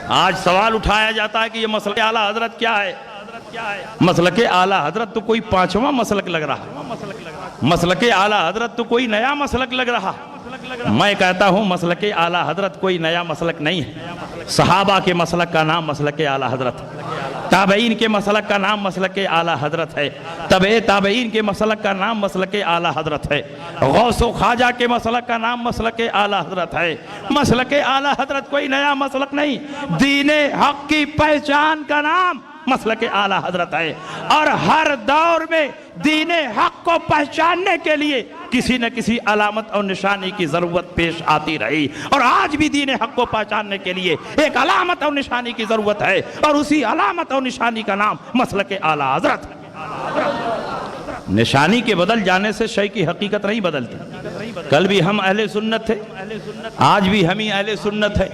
आज सवाल उठाया जाता है कि ये मसलक आला हजरत क्या है। मसलक आला हजरत तो कोई पांचवा मसलक लग रहा। मसलक आला हजरत तो कोई नया मसलक लग रहा। मैं कहता हूं मसलक आला हजरत कोई नया मसलक नहीं है। सहाबा के मसलक का नाम मसलक आला हजरत, ताबईन के मसलक का नाम मसलक आला हजरत है, तबे ताबईन के मसलक का नाम मसलक आला हजरत है, गौसो ख्वाजा के मसलक का नाम मसलक आला हजरत है। मसलक आला हजरत कोई नया मसलक नहीं, दीने हक की पहचान का नाम मसलक आला हजरत है। और हर दौर में दीने हक को पहचानने के लिए किसी न किसी अलामत और निशानी की जरूरत पेश आती रही, और आज भी दीने हक को पहचानने के लिए एक अलामत और निशानी की जरूरत है, और उसी अलामत और निशानी का नाम मसलक आला हजरत है। निशानी के बदल जाने से शय की हकीकत नहीं बदलती। कल भी हम अहले सुन्नत थे, आज भी हम ही अहले सुन्नत है,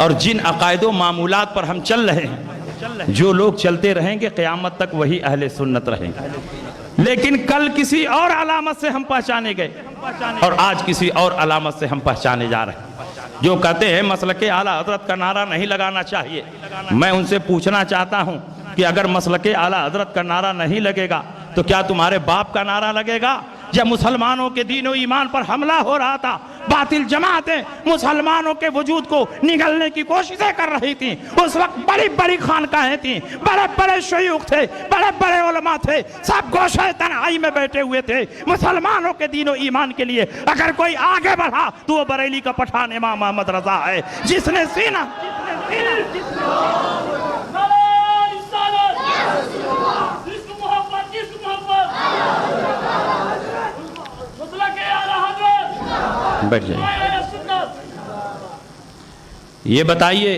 और जिन अकायदों मामूलात पर हम चल रहे हैं, जो लोग चलते रहेंगे क़यामत तक वही अहले सुन्नत रहेंगे। लेकिन कल किसी और अलामत से हम पहचाने गए, और आज किसी और अलामत से हम पहचाने जा रहे हैं। जो कहते हैं मसलक आला हजरत का नारा नहीं लगाना चाहिए, मैं उनसे पूछना चाहता हूं कि अगर मसलक आला हजरत का नारा नहीं लगेगा तो क्या तुम्हारे बाप का नारा लगेगा? जब मुसलमानों के दीन और ईमान पर हमला हो रहा था, बातिल जमातें मुसलमानों के वजूद को निगलने की कोशिशें कर रही थी, उस वक्त बड़ी बड़ी खानकाहें थी, बड़े बड़े शयूख थे, बड़े बड़े उलमा थे, सब गोशे तन्हाई में बैठे हुए थे मुसलमानों के दीन और ईमान के लिए। अगर कोई आगे बढ़ा तो वो बरेली का पठान इमाम मोहम्मद रजा है, जिसने सीना बैठ जाइए। ये बताइए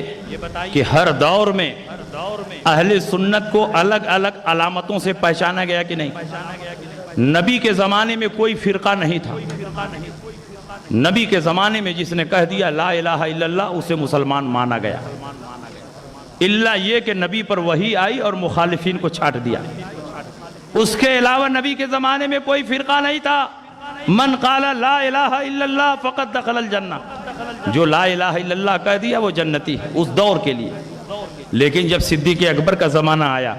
कि हर दौर में अहले सुन्नत को अलग अलग अलामतों से पहचाना गया कि नहीं? नबी के ज़माने में कोई फ़िरका नहीं था। नबी के ज़माने में जिसने कह दिया ला इलाहा इल्लल्लाह उसे मुसलमान माना गया, इल्ला ये कि नबी पर वही आई और मुखालिफिन को छाट दिया। उसके अलावा नबी के ज़माने में कोई फ़िरका नहीं था। मन काला ला इलाहा इल्लल्लाह फ़क़द दख़लल जन्ना, जो ला इलाहा इल्लल्लाह कह दिया वो जन्नती है उस दौर के लिए। लेकिन जब सिद्दीक़ अकबर का ज़माना आया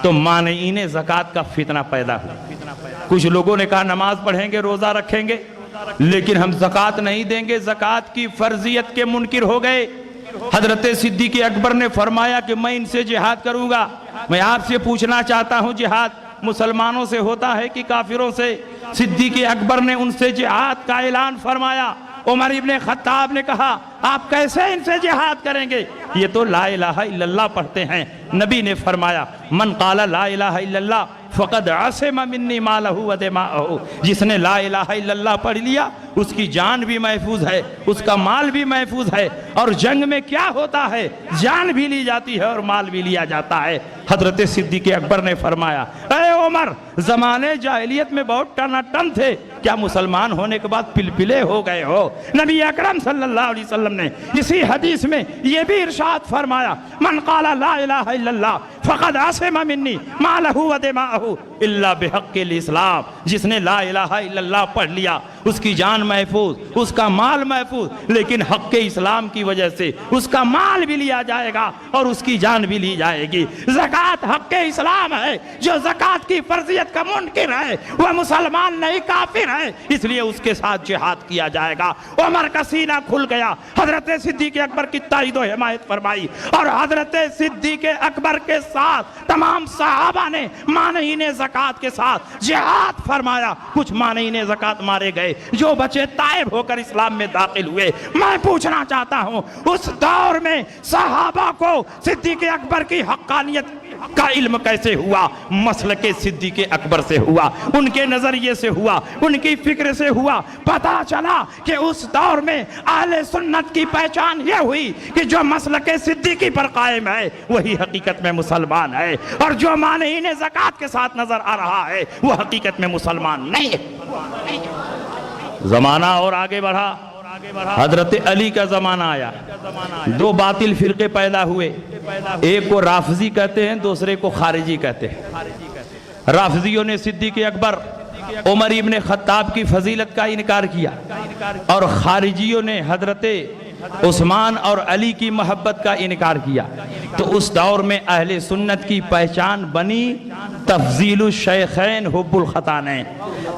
तो मानीन ज़कात का फितना पैदा हुआ। कुछ लोगों ने कहा नमाज पढ़ेंगे, रोज़ा रखेंगे, लेकिन हम ज़कात नहीं देंगे, ज़कात की फ़र्जियत के मुनकिर हो गए। हज़रत सिद्दीक़ अकबर ने फरमाया कि मैं इनसे जिहाद करूँगा। मैं आपसे पूछना चाहता हूँ, जिहाद मुसलमानों से होता है कि काफिरों से? सिद्दीक़ अकबर ने उनसे जिहाद का ऐलान फरमाया। उमर इब्ने खत्ताब ने कहा आप कैसे इनसे जिहाद करेंगे, ये तो ला इलाहा इल्लल्लाह पढ़ते हैं। नबी ने फरमाया मन काला ला इलाहा इल्लल्लाह फ़क़द आसिम मिन्नी मालहू व दिमाअहू, जिसने ला इलाहा इल्लल्लाह पढ़ लिया उसकी जान भी महफूज है, उसका माल भी महफूज है। और जंग में क्या होता है, जान भी ली जाती है और माल भी लिया जाता है। हज़रत सिद्दीक़ अकबर ने फरमाया अरे उमर, ज़माने जाहिलियत में बहुत टनाटन थे, क्या मुसलमान होने के बाद पिलपिले हो गए हो? नबी अकरम सल्लल्लाहु अलैहि वसल्लम ने इसी हदीस में ये भी इरशाद फरमाया मन काला ला इलाहा इल्लल्लाह फ़क़द आसिम मिन्नी मालहू व दिमाअहू इल्ला बिहक़्क़िल इस्लाम, जिसने ला इलाहा इल्लल्लाह पढ़ लिया उसकी जान महफूज, उसका माल महफूज, लेकिन हक़ इस्लाम की वजह से उसका माल भी लिया जाएगा और उसकी जान भी ली जाएगी। ज़कात हक़ इस्लाम है, जो ज़कात की फर्जियत का मुनकिर है वह मुसलमान नहीं काफिर है, इसलिए उसके साथ जिहाद किया जाएगा। उमर का सीना खुल गया, हज़रत सिद्दीक़ अकबर की ताईद व हिमायत फरमाई, और हज़रत सिद्दीक़ अकबर के साथ तमाम सहाबा ने मानीन ज़कात के साथ जिहाद फरमाया। कुछ मानीन ज़कात मारे गए, जो बचे ताइब होकर इस्लाम में दाखिल हुए। मैं पूछना चाहता हूं उस दौर में सहाबा को सिद्दीक़ अकबर की हक़ानियत का इल्म कैसे हुआ? मसलक सिद्दीक़ अकबर से हुआ, उनके नजरिए से हुआ, उनकी फिक्र से हुआ। पता चला कि उस दौर में अहले सुन्नत की पहचान यह हुई कि जो मसलक सिद्दीक़ी पर कायम है वही हकीकत में मुसलमान है, और जो मानीन ज़कात के साथ नजर आ रहा है वह हकीकत में मुसलमान नहीं है। जमाना और आगे बढ़ा, हजरत अली का जमाना आया, दो बातिल फिरके पैदा हुए, एक को राफजी कहते हैं, दूसरे को खारिजी कहते हैं। राफजियों ने सिद्दीक़ अकबर उमर इब्ने खत्ताब की फजीलत का इनकार किया, और खारिजियों ने हजरत उस्मान और अली की मोहब्बत का इनकार किया, तो उस दौर में अहले सुन्नत की पहचान बनी तफजीलुल शैखैन हुब्बुल खतानैन।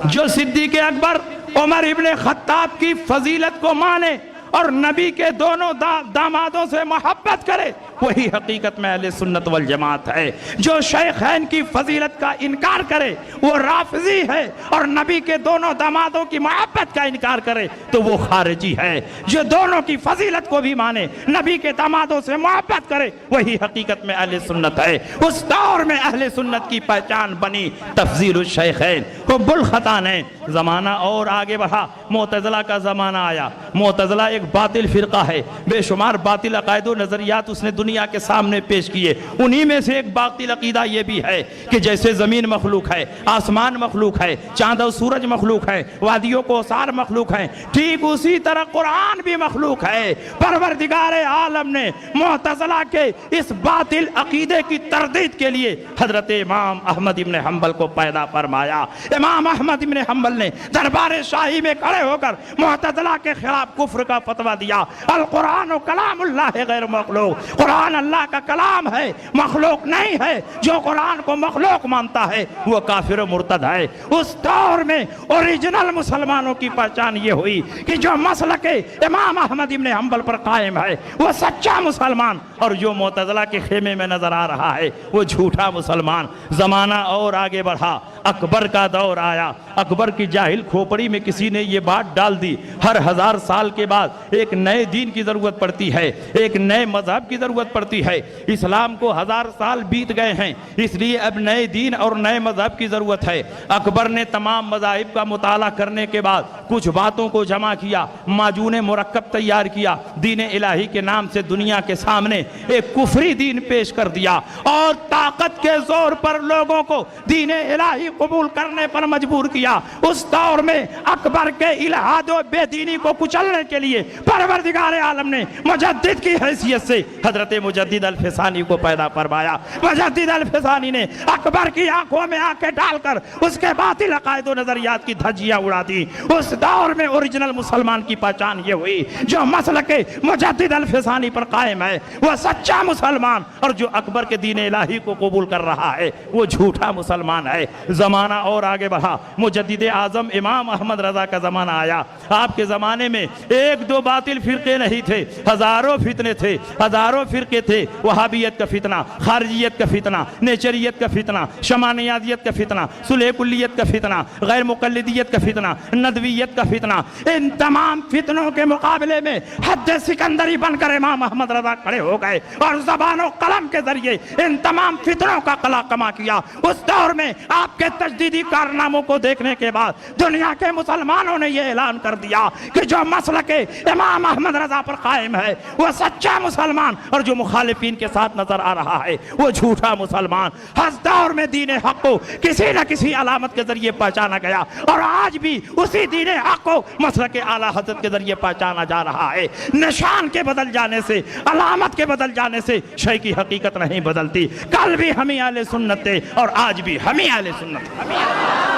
जो सिद्दीक़ अकबर उमर इब्ने खत्ताब की फजीलत को माने और नबी के दोनों दामादों से मोहब्बत करे, वही हकीकत में अहले सुन्नत वल जमात है। जो शैखैन की फजीलत का इनकार करे वो राफिजी है, और नबी के दोनों दामादों की मोहब्बत का इनकार करे तो वो खारिजी है। जो दोनों की फजीलत को भी माने, नबी के दामादों से मोहब्बत करे, वही हकीकत में अहले सुन्नत है। उस दौर में अहले सुन्नत की पहचान बनी तफजीलुल शैखैन हुब्बुल खतानैन। ज़माना और आगे बढ़ा, मुअतज़िला का ज़माना आया। मुअतज़िला एक बातिल फ़िरका है, बेशुमार बातिल अक़ायद व नज़रियात उसने दुनिया के सामने पेश किए। उन्हीं में से एक बातिल अक़ीदा ये भी है कि जैसे ज़मीन मखलूक है, आसमान मखलूक है, चाँद और सूरज मखलूक है, वादियों को सार मखलूक है, ठीक उसी तरह कुरान भी मखलूक है। परवरदिगार आलम ने मुअतज़िला के इस बातिल अक़ीदे की तरदीद के लिए हज़रत इमाम अहमद इब्न हम्बल को पैदा फरमाया। इमाम अहमद इब्न हम्बल ने दरबार शाही में खड़े होकर मुअतज़िला के खिलाफ कुफ्र का फतवा दिया। अल कुरान कलामुल्लाह गैर मखलूक, कुरान अल्लाह का कलाम है, मखलूक नहीं है। जो कुरान को मखलूक मानता है वो काफिर और मुर्तद है। उस दौर में ओरिजिनल मुसलमानों की पहचान ये हुई कि जो मसलक इमाम अहमद इब्न हम्बल पर कायम है वो सच्चा मुसलमान, और जो मुअतज़िला के खेमे में नजर आ रहा है वो झूठा मुसलमान। जमाना और आगे बढ़ा, अकबर का दौर आया। अकबर की जाहिल खोपड़ी में किसी ने ये बात डाल दी, हर 1000 साल के बाद एक नए दीन की ज़रूरत पड़ती है, एक नए मजहब की ज़रूरत पड़ती है। इस्लाम को 1000 साल बीत गए हैं, इसलिए अब नए दीन और नए मजहब की ज़रूरत है। अकबर ने तमाम मज़ाहिब का मुताला करने के बाद कुछ बातों को जमा किया, माजून मुरक्कब तैयार किया, दीन इलाही के नाम से दुनिया के सामने एक कुफरी दीन पेश कर दिया, और ताकत के जोर पर लोगों को दीन इलाही कबूल करने पर मजबूर किया। उस दौर में अकबर के इल्हाद और बेदीनी को कुचलने के लिए परवरदिगार आलम ने मुजद्दिद की हैसियत से हजरत मुजद्दिद अल-फ़िसानी को पैदा फरमाया। मुजद्दिद अल-फ़िसानी ने अकबर की आंखों में आंखें डालकर उसके बातिल अक़ायद व नज़रियात की धज्जियां उड़ा दी। उस दौर में ओरिजिनल मुसलमान की पहचान ये हुई, जो मसलक मुजद्दिद अल-फ़िसानी पर कायम है वह सच्चा मुसलमान, और जो अकबर के दीन इलाही को कबूल कर रहा है वो झूठा मुसलमान है। ज़माना और आगे बढ़ा, मुजद्दिद आज़म इमाम अहमद रज़ा का ज़माना आया। आपके ज़माने में एक दो बातिल फ़िरक़े नहीं थे, हज़ारों फितने थे, हज़ारों फ़िरक़े थे। वहाबियत का फितना, खारिजियत का फितना, नेचरियत का फितना, शमानियादियत का फितना, सुलह कुल्लियत का फितना, गैर मुक़ल्लिदियत का फितना, नदवियत का फितना। इन तमाम फितनों के मुकाबले में हद सिकंदरी बनकर इमाम अहमद रज़ा खड़े हो गए और ज़बान कलम के जरिए इन तमाम फितनों का कला कमा किया। उस दौर में आपके तजदीदी कारनामों को देखने के बाद दुनिया के मुसलमानों ने यह ऐलान कर दिया कि जो मसलक इमाम अहमद रज़ा पर कायम है वह सच्चा मुसलमान, और जो मुखालिफिन के साथ नजर आ रहा है वो झूठा मुसलमान। हर दौर में दीन हक को किसी न किसी अलामत के जरिए पहचाना गया, और आज भी उसी दीन हक को मसलक आला हज़रत के जरिए पहचाना जा रहा है। निशान के बदल जाने से, अलामत के बदल जाने से शय की हकीकत नहीं बदलती। कल भी हम ही अहले सुन्नत थे और आज भी हम ही अहले सुन्नत हैं।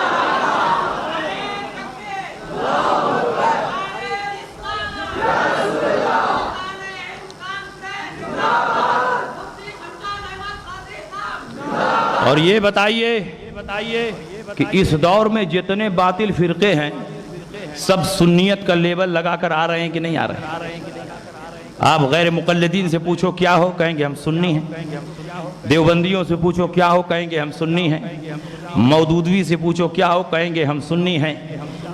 और ये बताइए कि इस दौर में जितने बातिल फिरके हैं सब सुन्नियत का लेबल लगाकर आ रहे हैं कि नहीं आ रहे हैं? आप गैर मुक़ल्लिदीन से पूछो क्या हो, कहेंगे हम सुन्नी हैं। देवबंदियों से पूछो क्या हो, कहेंगे हम सुन्नी हैं। मौदूदवी से पूछो क्या हो, कहेंगे हम सुन्नी हैं।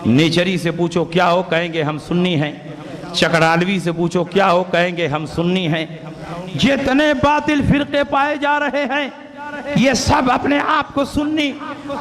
नेचरी से पूछो क्या हो, कहेंगे हम सुन्नी हैं। चकरालवी से पूछो क्या हो, कहेंगे हम सुन्नी हैं। जितने बातिल फिरके पाए जा रहे हैं ये सब अपने आप को सुन्नी,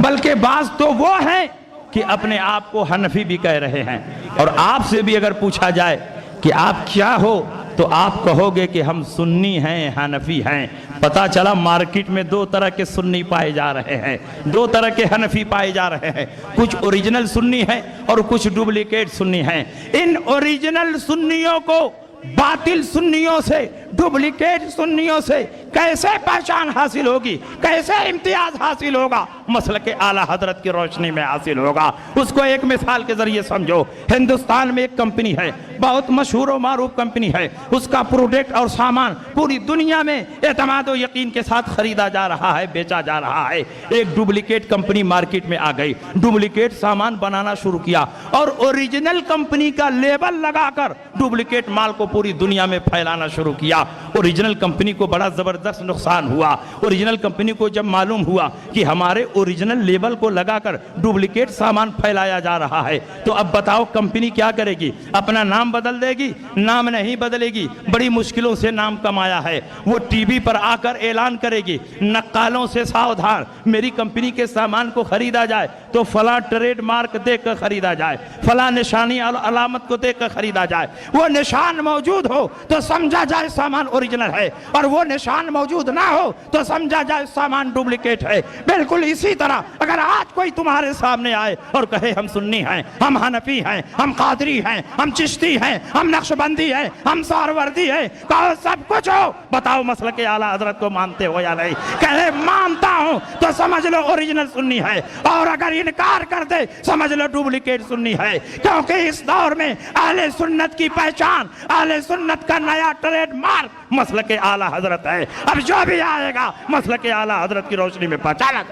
बल्कि बाज तो वो हैं कि अपने आप को हनफी भी कह रहे हैं। और आपसे भी अगर पूछा जाए कि आप क्या हो तो आप कहोगे कि हम सुन्नी हैं, हनफी हैं। पता चला मार्केट में दो तरह के सुन्नी पाए जा रहे हैं, दो तरह के हनफी पाए जा रहे हैं। कुछ ओरिजिनल सुन्नी हैं और कुछ डुप्लीकेट सुन्नी हैं। इन ओरिजिनल सुन्नियों को बातिल सुन्नियों से, डुप्लीकेट सुन्नियों से कैसे पहचान हासिल होगी, कैसे इम्तियाज हासिल होगा? मसलक आला हजरत की रोशनी में हासिल होगा। उसको एक मिसाल के जरिए समझो। हिंदुस्तान में एक कंपनी है, बहुत मशहूर और मारूफ कंपनी है। उसका प्रोडक्ट और सामान पूरी दुनिया में एतमाद और यकीन के साथ खरीदा जा रहा है, बेचा जा रहा है। एक डुप्लीकेट कंपनी मार्केट में आ गई, डुप्लीकेट सामान बनाना शुरू किया और ओरिजिनल कंपनी का लेबल लगाकर डुप्लीकेट माल को पूरी दुनिया में फैलाना शुरू किया। ओरिजिनल कंपनी को बड़ा जबरदस्त नुकसान हुआ। ओरिजिनल कंपनी को जब मालूम हुआ कि हमारे ओरिजिनल लेबल को लगाकर डुप्लीकेट सामान फैलाया जा रहा है, तो अब बताओ कंपनी क्या करेगी? अपना नाम बदल देगी? नाम नहीं बदलेगी, बड़ी मुश्किलों से नाम कमाया है। वो टीवी पर आकर ऐलान करेगी, नक्कालों से सावधान, मेरी कंपनी के सामान को खरीदा जाए तो फला ट्रेडमार्क देकर खरीदा जाए, फला निशानी और अलामत को देकर खरीदा जाए। वो निशान मौजूद हो तो समझा जाए सामान ओरिजिनल है, और वो निशान मौजूद ना हो तो समझा जाए सामान डुप्लीकेट है। बिल्कुल इसी तरह अगर आज कोई तुम्हारे सामने आए और कहे हम सुन्नी हैं, हम हनफी हैं, हम कादरी हैं, हम चिश्ती हैं, हम नक्शबंदी हैं, हम सारवर्दी हैं, कहो सब कुछ हो, बताओ मसलक आला हजरत को मानते हो या नहीं? कहे मानता हूं तो समझ लो ओरिजिनल सुन्नी है, और अगर इनकार कर दे समझ लो डुप्लीकेट सुन्नी है। क्योंकि इस दौर में अहले सुन्नत की पहचान, अहले सुन्नत का नया ट्रेडमार्क मसलक आला हजरत है। अब जो भी आएगा मसलक आला हजरत की रोशनी में पहचाना।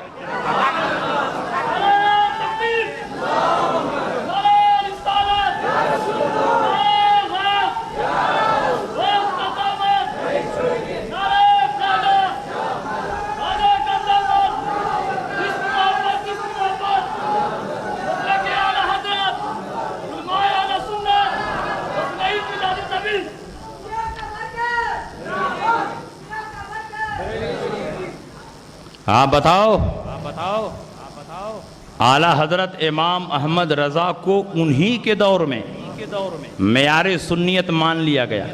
हाँ बताओ, आला हजरत इमाम अहमद रजा को उन्हीं के दौर में मेयारे सुन्नियत मान लिया गया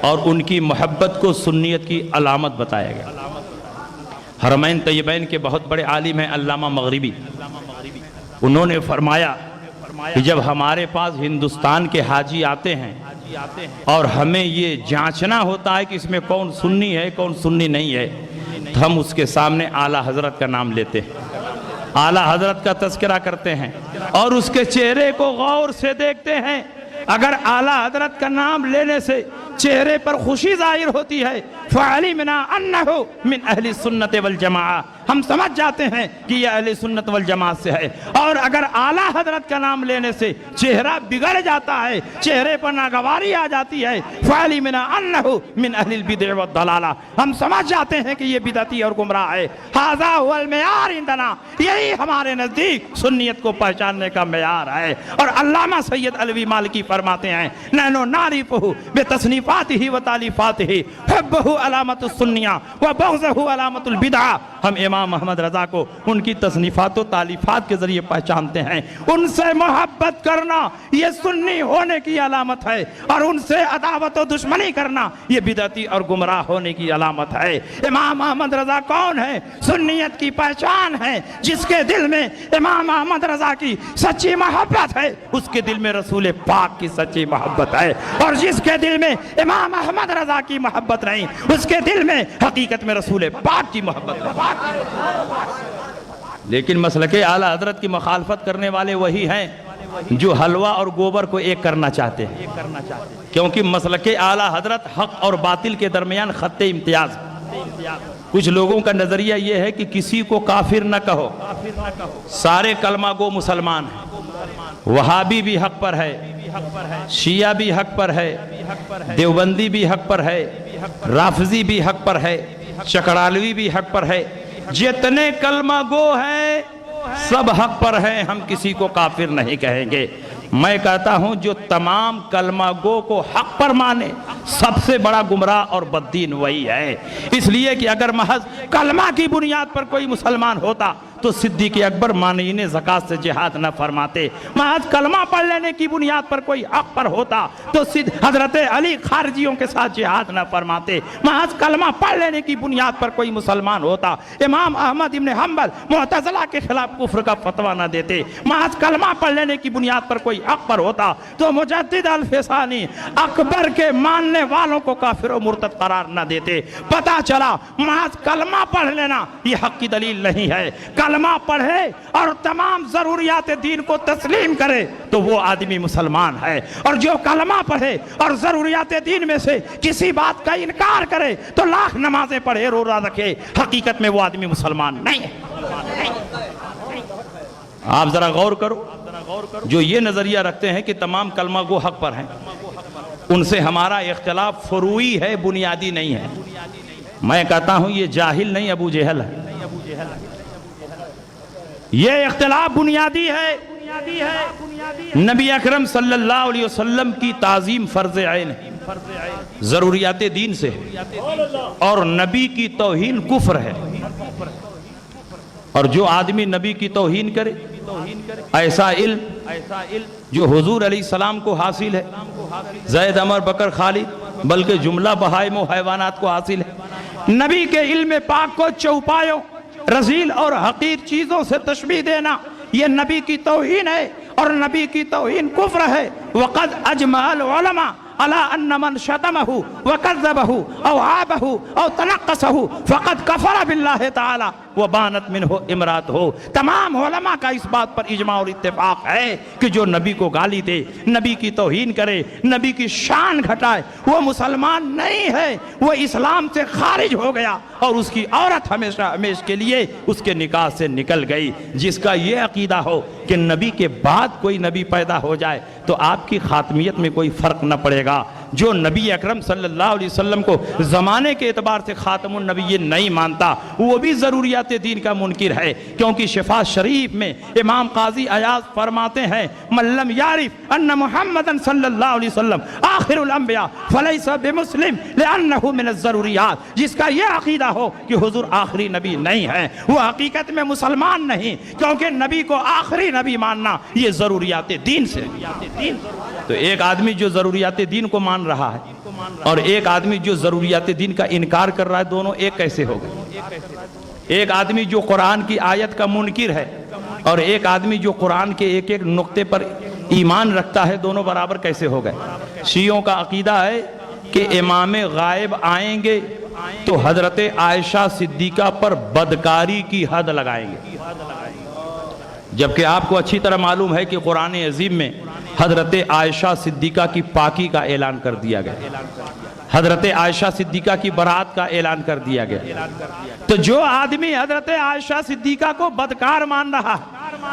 और उनकी मोहब्बत को सुन्नियत की अलामत बताया गया। हरमैन तैयबैन के बहुत बड़े आलिम हैं अल्लामा मगरिबी, उन्होंने फरमाया कि जब हमारे पास हिंदुस्तान के हाजी आते हैं और हमें ये जांचना होता है कि इसमें कौन सुन्नी है कौन सुन्नी नहीं है, तो हम उसके सामने आला हजरत का नाम लेते हैं, आला हजरत का तज़किरा करते हैं और उसके चेहरे को गौर से देखते हैं। अगर आला हजरत का नाम लेने से चेहरे पर खुशी जाहिर होती है, फ़अलिमना अन्नहु मिन अहली सुन्नत वल जमाआ, हम समझ जाते हैं कि यह अहले सुन्नत वल जमात से है। और अगर आला हजरत का नाम लेने से चेहरा बिगड़ जाता है, चेहरे पर नागवारी आ जाती है, फ़अलिमना अन्नहु मिन अहलिल बिदअ वद दलाला, हम समझ जाते हैं कि ये बिदअती और गुमराह है। हाज़ा हुवल मेयार इंदना, यही हमारे नज़दीक सुन्नियत को पहचानने का मेयार है। और अल्लामा सैयद अलवी मालिकी फरमाते हैं, नहनु नारिफुहु बितस्नीफ़ातिही व तालीफ़ातिही, हुब्बुहु अलामतुस सुन्निया व बुग़्ज़ुहु अलामतुल बिदअ, हम इमाम अहमद रजा को उनकी तस्नीफात और तालीफात के जरिए पहचानते हैं। उनसे मोहब्बत करना ये सुन्नी होने की अलामत है, और उनसे अदावत और दुश्मनी करना ये बिदअती और गुमराह होने की अलामत है। इमाम अहमद रजा कौन है? सुन्नियत की पहचान है। जिसके दिल में इमाम अहमद रजा की सच्ची मोहब्बत है, उसके दिल में रसूल पाक की सच्ची मोहब्बत है, और जिसके दिल में इमाम अहमद रजा की मोहब्बत नहीं, उसके दिल में हकीकत में रसूल पाक की मोहब्बत है। लेकिन मसलके आला हजरत की मुखालफत करने वाले वही हैं जो हलवा और गोबर को एक करना चाहते हैं, क्योंकि मसलके आला हजरत हक और बातिल के दरमियान खत्ते इम्तियाज। कुछ लोगों का नजरिया यह है कि किसी को काफिर न कहो, सारे कलमा गो मुसलमान हैं। वहाबी भी हक पर है, शिया भी हक पर है, देवबंदी भी हक पर है, राफजी भी हक पर है, चकड़ालवी भी हक पर है। जितने कलमा गो हैं सब हक पर हैं, हम किसी को काफिर नहीं कहेंगे। मैं कहता हूं जो तमाम कलमा गो को हक पर माने सबसे बड़ा गुमराह और बद्दीन वही है। इसलिए कि अगर महज कलमा की बुनियाद पर कोई मुसलमान होता तो सिद्दीक़ अकबर मानीन ज़कात से जिहाद न फरमाते। महज कलमा पढ़ लेने की बुनियाद पर कोई हक पर होता तो हजरत अली खारजियों के साथ जिहाद न फरमाते। महज कलमा पढ़ लेने की बुनियाद पर कोई मुसलमान होता, इमाम अहमद इब्न हम्बल मुअतज़िला के खिलाफ कुफ्र का फतवा न देते। महज कलमा पढ़ लेने की बुनियाद पर कोई हक पर होता तो मुजद्दिद अल-फ़िसानी अकबर के मानने बोलने वालों को काफिर और मुर्तद करार न देते। पता चला महज कलमा पढ़ लेना ये हक की दलील नहीं है। कलमा पढ़े और तमाम जरूरियात दीन को तस्लीम करे तो वो आदमी मुसलमान है, और जो कलमा पढ़े और जरूरियात दीन में से किसी बात का इनकार करे तो लाख नमाजें पढ़े, रोजा रखे, हकीकत में वो आदमी मुसलमान नहीं है। आप जरा गौर करो, जो ये नजरिया रखते हैं कि तमाम कलमा गो हक पर हैं, उनसे हमारा इख्तिलाफ फरूई है, बुनियादी नहीं है। मैं कहता हूं ये जाहिल नहीं अबू जहल है, ये इख्तिलाफ बुनियादी है। नबी अकरम सल्लल्लाहु अलैहि वसल्लम की ताजीम फर्ज ऐन है, जरूरियात दीन से, और नबी की तौहीन कुफ्र है। और जो आदमी नबी की तौहीन करे, ऐसा इल्म जो हुजूर अलैहिस्सलाम को हासिल है, ज़ैद अमर बकर खालिद, बल्कि जुमला बहाइम व हैवानात को हासिल है। नबी के इल्म पाक को चौपायों, रजील और हकीर चीजों से तशबीह देना ये नबी की तौहीन है, और नबी की तौहीन कुफ्र है। वक़द अजमअल उलमा अला अन्न मन शतमहु व कज़्ज़बहु औ आबहु औ तनक्कसहु फ़क़द कफ़र बिल्लाहि तआला व बानत मिन्हु इमरात हो। तमाम उलमा का इस बात पर इजमा और इत्तेफाक है कि जो नबी को गाली दे, नबी की तौहीन करे, नबी की शान घटाए, वो मुसलमान नहीं है, वो इस्लाम से खारिज हो गया, और उसकी औरत हमेशा हमेशा के लिए उसके निकाह से निकल गई। जिसका ये अकीदा हो कि नबी के बाद कोई नबी पैदा हो जाए तो आपकी खातमियत में कोई फ़र्क न पड़ेगा। जो नबी अकरम सल्लल्लाहु अलैहि वसल्लम को ज़माने के एतबार से ख़ातमुन नबी नहीं मानता, वो भी ज़रूरियात दीन का मुनकिर है। क्योंकि शिफा शरीफ में इमाम काजी अयाज फरमाते हैं, मल्लम यारिफ अन्ना मुहम्मदन सल्लल्लाहु अलैहि वसल्लम आखिरुल अंबिया फलैसा बिमुस्लिम लिअन्नहु मिन ज़रूरियात। जिसका यह अकीदा हो कि हुजूर आखिरी नबी नहीं है, वो हकीकत में मुसलमान नहीं, क्योंकि नबी को आखिरी नबी मानना ये ज़रूरियात दीन से। तो एक आदमी जो ज़रूरियात दीन को मान रहा है और एक आदमी जो ज़रूरियात दीन का इनकार कर रहा है, दोनों एक कैसे हो गए? एक आदमी जो कुरान की आयत का मुनकिर है और एक आदमी जो कुरान के एक एक नुक्ते पर ईमान रखता है, दोनों बराबर कैसे हो गए? शियों का अकीदा है कि इमाम गायब आएंगे तो हजरत आयशा सिद्दीका पर बदकारी की हद लगाएंगे, जबकि आपको अच्छी तरह मालूम है कि कुरान अजीम में हजरत आयशा सिद्दीका की पाकी का ऐलान कर दिया गया, हजरत आयशा सिद्दीका की बरात का ऐलान कर दिया गया। तो जो आदमी हजरत आयशा सिद्दीका को बदकार मान रहा है,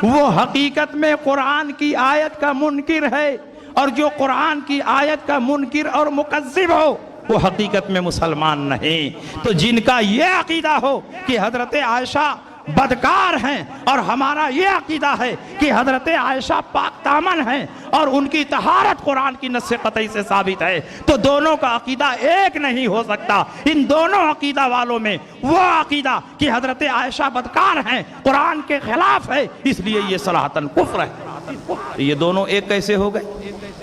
वो हकीकत में कुरान की आयत का मुनकिर है, और जो कुरान की आयत का मुनकिर और मुकज़्ज़िब हो वो हकीकत में मुसलमान नहीं। तो जिनका ये अकीदा हो कि हजरत आयशा बदकार हैं और हमारा ये अकीदा है कि हजरत आयशा पाक दामन हैं और उनकी तहारत कुरान की नस्से कतई से साबित है, तो दोनों का अकीदा एक नहीं हो सकता। इन दोनों अकीदा वालों में वो अकीदा कि हजरत आयशा बदकार हैं कुरान के खिलाफ है, इसलिए ये सराहतन कुफ्र है। ये दोनों एक कैसे हो गए?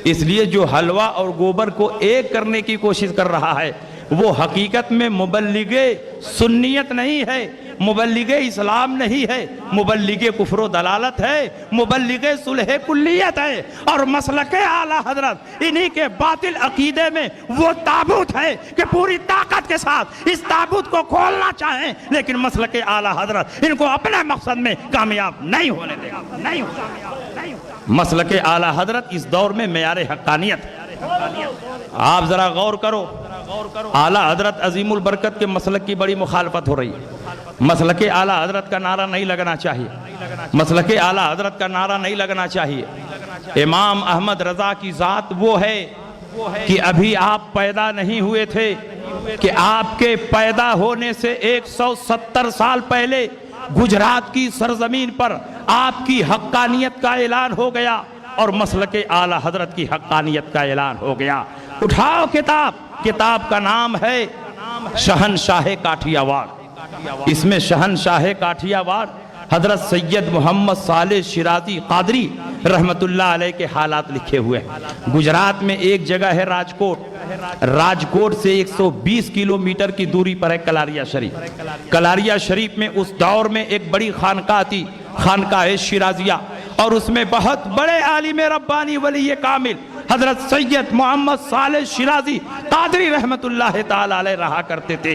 इसलिए जो हलवा और गोबर को एक करने की कोशिश कर रहा है वो हकीकत में मुबल्लिगे सुन्नियत नहीं है, मुबल्लिगे इस्लाम नहीं है, मुबल्लिगे कुफ्र दलालत है, मुबल्लिगे सुलह कुल्लियत है। और मसलके आला हजरत इन्हीं के बातिल अकीदे में वो ताबूत है कि पूरी ताकत के साथ इस ताबूत को खोलना चाहें, लेकिन मसलके आला हजरत इनको अपने मकसद में कामयाब नहीं होने देगा, नहीं होगा। मसलके आला हजरत इस दौर में मेयारे हक्कानियत है। आप जरा गौर करो, आला हजरत अजीमुल बरकत के मसलक की बड़ी मुखालफत हो रही है। मसलके आला हजरत का नारा नहीं लगना चाहिए, मसलके आला हजरत का नारा नहीं लगना चाहिए। इमाम अहमद रजा की जात वो है कि अभी आप पैदा नहीं हुए थे कि आपके पैदा होने से 170 साल पहले गुजरात की सरजमीन पर आपकी हक्कानियत का ऐलान हो गया और मसलके आला हजरत की हक्कानियत का ऐलान हो गया। उठाओ किताब, किताब का नाम है शहनशाह काठियावाड़। इसमें शहनशाह काठियावाड़ हजरत सैयद मोहम्मद साले शिराजी कादरी रहमतुल्लाह अलैह के हालात लिखे हुए हैं। गुजरात में एक जगह है राजकोट, राजकोट से 120 किलोमीटर की दूरी पर है कलारिया शरीफ। कलारिया शरीफ में उस दौर में एक बड़ी खानका थी, खानका है शिराजिया, और उसमें बहुत बड़े आलिम रब्बानी वली कामिल हजरत सैयद मोहम्मद सालेह शिराजी कादरी रहमतुल्लाह ताला अलैह रहा करते थे।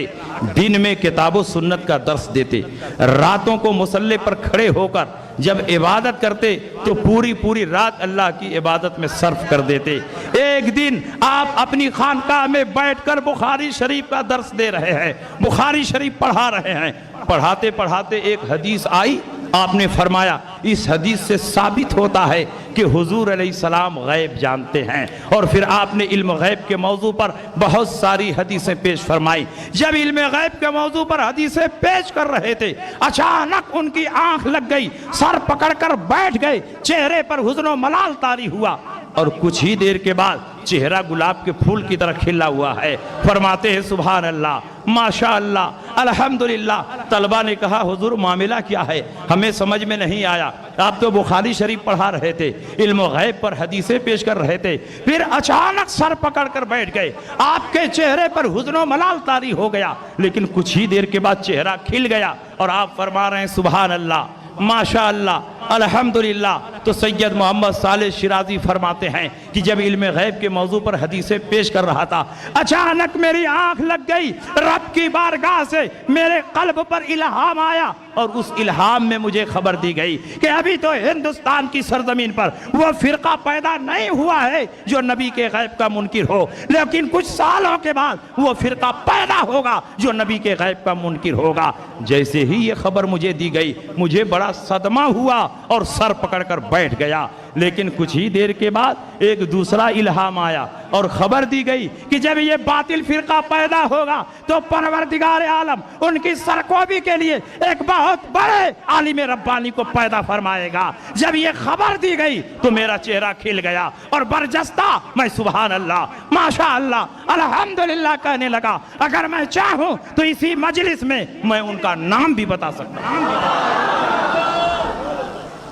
दिन में किताब व सुन्नत का दर्स देते, रातों को मुसल्ले पर खड़े होकर जब इबादत करते तो पूरी पूरी रात अल्लाह की इबादत में सर्फ कर देते। एक दिन आप अपनी खानकाह में बैठकर बुखारी शरीफ का दर्स दे रहे हैं, बुखारी शरीफ पढ़ा रहे हैं, पढ़ाते पढ़ाते एक हदीस आई, आपने फरमाया इस हदीस से साबित होता है कि हुजूर अलैहिस्सलाम गैब जानते हैं। और फिर आपने इल्म गैब के मौजू पर बहुत सारी हदीसें पेश फरमाई। जब इल्म गैब के मौजू पर हदीसें पेश कर रहे थे, अचानक उनकी आंख लग गई, सर पकड़कर बैठ गए, चेहरे पर हुस्न मलाल तारी हुआ और कुछ ही देर के बाद चेहरा गुलाब के फूल की तरह खिला हुआ है। फरमाते हैं सुभान अल्लाह, माशा अल्लाह, अल्हम्दुलिल्लाह। तलबा ने कहा हुजूर मामला क्या है, हमें समझ में नहीं आया, आप तो बुखारी शरीफ पढ़ा रहे थे, इल्म गैब पर हदीसें पेश कर रहे थे, फिर अचानक सर पकड़ कर बैठ गए, आपके चेहरे पर हुस्न मलाल तारी हो गया, लेकिन कुछ ही देर के बाद चेहरा खिल गया और आप फरमा रहे हैं सुभान अल्लाह, माशा अल्लाह, अल्हम्दुलिल्लाह। तो सैयद मोहम्मद सालेह शिराजी फरमाते हैं कि जब इल्म गैब के मौजू पर हदीसें पेश कर रहा था, अचानक मेरी आंख लग गई, रब की बारगाह से मेरे कल्ब पर इल्हाम आया और उस इल्हाम में मुझे खबर दी गई कि अभी तो हिंदुस्तान की सरजमीन पर वो फिरका पैदा नहीं हुआ है जो नबी के गैब का मुनकिर हो, लेकिन कुछ सालों के बाद वो फिरका पैदा होगा जो नबी के गैब का मुनकिर होगा। जैसे ही ये खबर मुझे दी गई, मुझे बड़ा सदमा हुआ और सर पकड़कर बैठ गया। लेकिन कुछ ही देर के बाद एक दूसरा इल्हाम आया और खबर दी गई कि जब ये बातिल फिरका पैदा होगा तो परवरदिगार आलम उनकी सरकोबी के लिए एक बहुत बड़े आलिम रब्बानी को पैदा फरमाएगा। जब ये खबर दी गई तो मेरा चेहरा खिल गया और बरजस्ता मैं सुभान अल्लाह, माशा अल्लाह, अल्हम्दुलिल्लाह कहने लगा। अगर मैं चाहूं तो इसी मजलिस में मैं उनका नाम भी बता सकता हूं।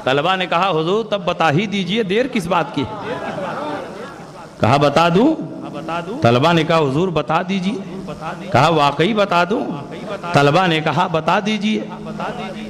तलबा ने कहा हुजूर तब बता ही दीजिए, देर किस बात की? कहा बता दूं? तलबा ने कहा हुजूर बता दीजिए। कहा वाकई बता दूं? तलबा ने कहा बता दीजिए।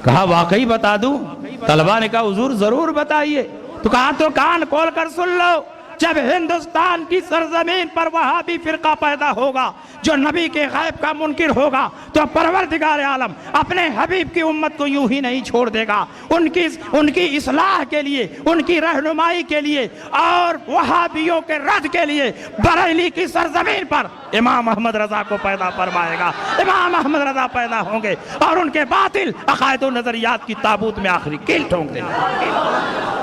कहा वाकई बता दूं? तलबा ने कहा हुजूर जरूर बताइए। तो कहा तो कान खोल कर सुन लो, जब हिंदुस्तान की सरजमीन पर वहाबी फिरका पैदा होगा जो नबी के गैब का मुनकिर होगा तो परवरदिगार आलम अपने हबीब की उम्मत को यूं ही नहीं छोड़ देगा। उनकी इस्लाह के लिए, उनकी रहनुमाई के लिए और वहाबियों के रद्द के लिए बरेली की सरजमीन पर इमाम अहमद रजा को पैदा फरमाएगा। इमाम अहमद रजा पैदा होंगे और उनके बातिल अकायद व नजरियात की ताबूत में आखिरी कील ठोंक देंगे।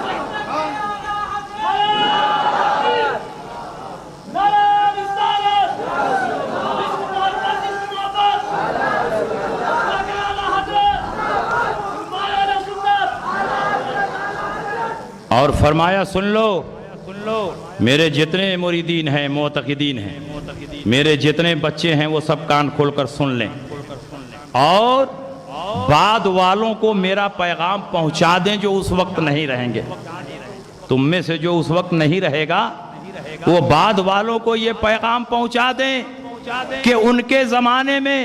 और फरमाया सुन लो मेरे जितने मुरीदीन हैं, मोतक़िदीन हैं, मेरे जितने बच्चे हैं वो सब कान खोलकर सुन लें और बाद वालों को मेरा पैगाम पहुंचा दें जो उस वक्त नहीं रहेंगे। तुम में से जो उस वक्त नहीं रहेगा वो बाद वालों को ये पैगाम पहुंचा दें कि उनके ज़माने में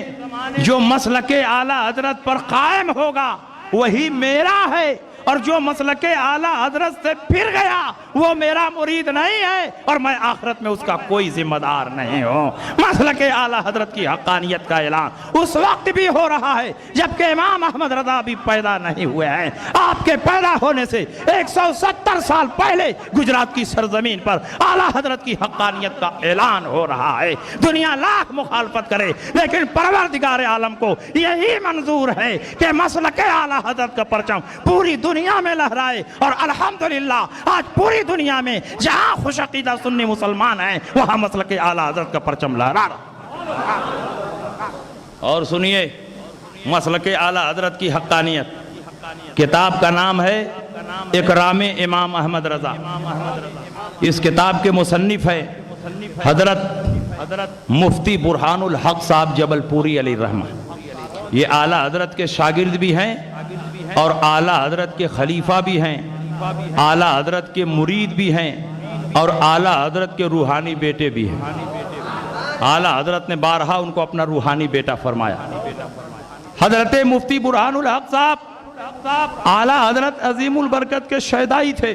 जो मसलके आला हजरत पर कायम होगा वही मेरा है और जो मसलके आला हजरत से फिर गया वो मेरा मुरीद नहीं है और मैं आखिरत में उसका कोई जिम्मेदार नहीं हूँ। मसलके आला हजरत की हक्कानियत का ऐलान उस वक्त भी हो रहा है जबकि इमाम अहमद रजा भी पैदा नहीं हुए हैं। आपके पैदा होने से 170 साल पहले गुजरात की सरजमीन पर आला हजरत की हक्कानियत का ऐलान हो रहा है। दुनिया लाख मुखालफत करे लेकिन परवरदिगार आलम को यही मंजूर है कि मसलके आला हजरत का परचम पूरी दुनिया में लहराए और अल्हम्दुलिल्लाह आज पूरी दुनिया में जहां खुशअकीदा सुन्नी मुसलमान हैं वहां मसलके आला हजरत का परचम लहरा रहा। और सुनिए मसलके आला हजरत की हक्कानियत, किताब का नाम है इकरामे इमाम अहमद रजा। इस किताब के मुसन्निफ है हजरत मुफ्ती बुरहानुल हक साहब जबलपुरी अली रहमा। ये आला हजरत के शागिर्द भी हैं और आला हजरत के खलीफा भी हैं, आला हजरत के मुरीद भी हैं और आला हजरत के रूहानी बेटे भी हैं। आला हजरत ने बारहा उनको अपना रूहानी बेटा फरमाया। हजरत मुफ्ती बुरहानुल हक साहब आला हजरत अजीमुल बरकत के शहदाई थे।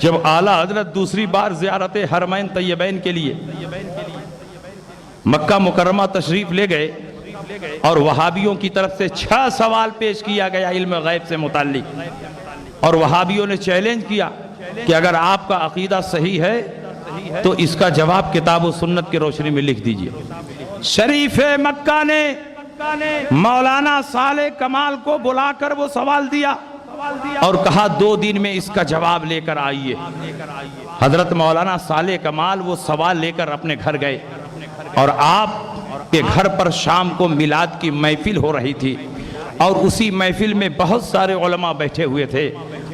जब आला हजरत दूसरी बार ज़ियारत हरमैन तैयबैन के लिए मक्का मुकर्रमा तशरीफ ले गए और वहाबियों की तरफ से 6 सवाल पेश किया गया इल्म गैब से मुताल्लिक, और वहाबियों ने चैलेंज किया कि अगर आपका अकीदा सही है तो इसका जवाब किताब और सुन्नत की रोशनी में लिख दीजिए। शरीफ मक्का ने मौलाना साले कमाल को बुलाकर वो सवाल दिया और कहा 2 दिन में इसका जवाब लेकर आइए। हजरत मौलाना साले कमाल वो सवाल लेकर अपने घर गए और आप के घर पर शाम को मिलाद की महफिल हो रही थी और उसी महफिल में बहुत सारे उलमा बैठे हुए थे।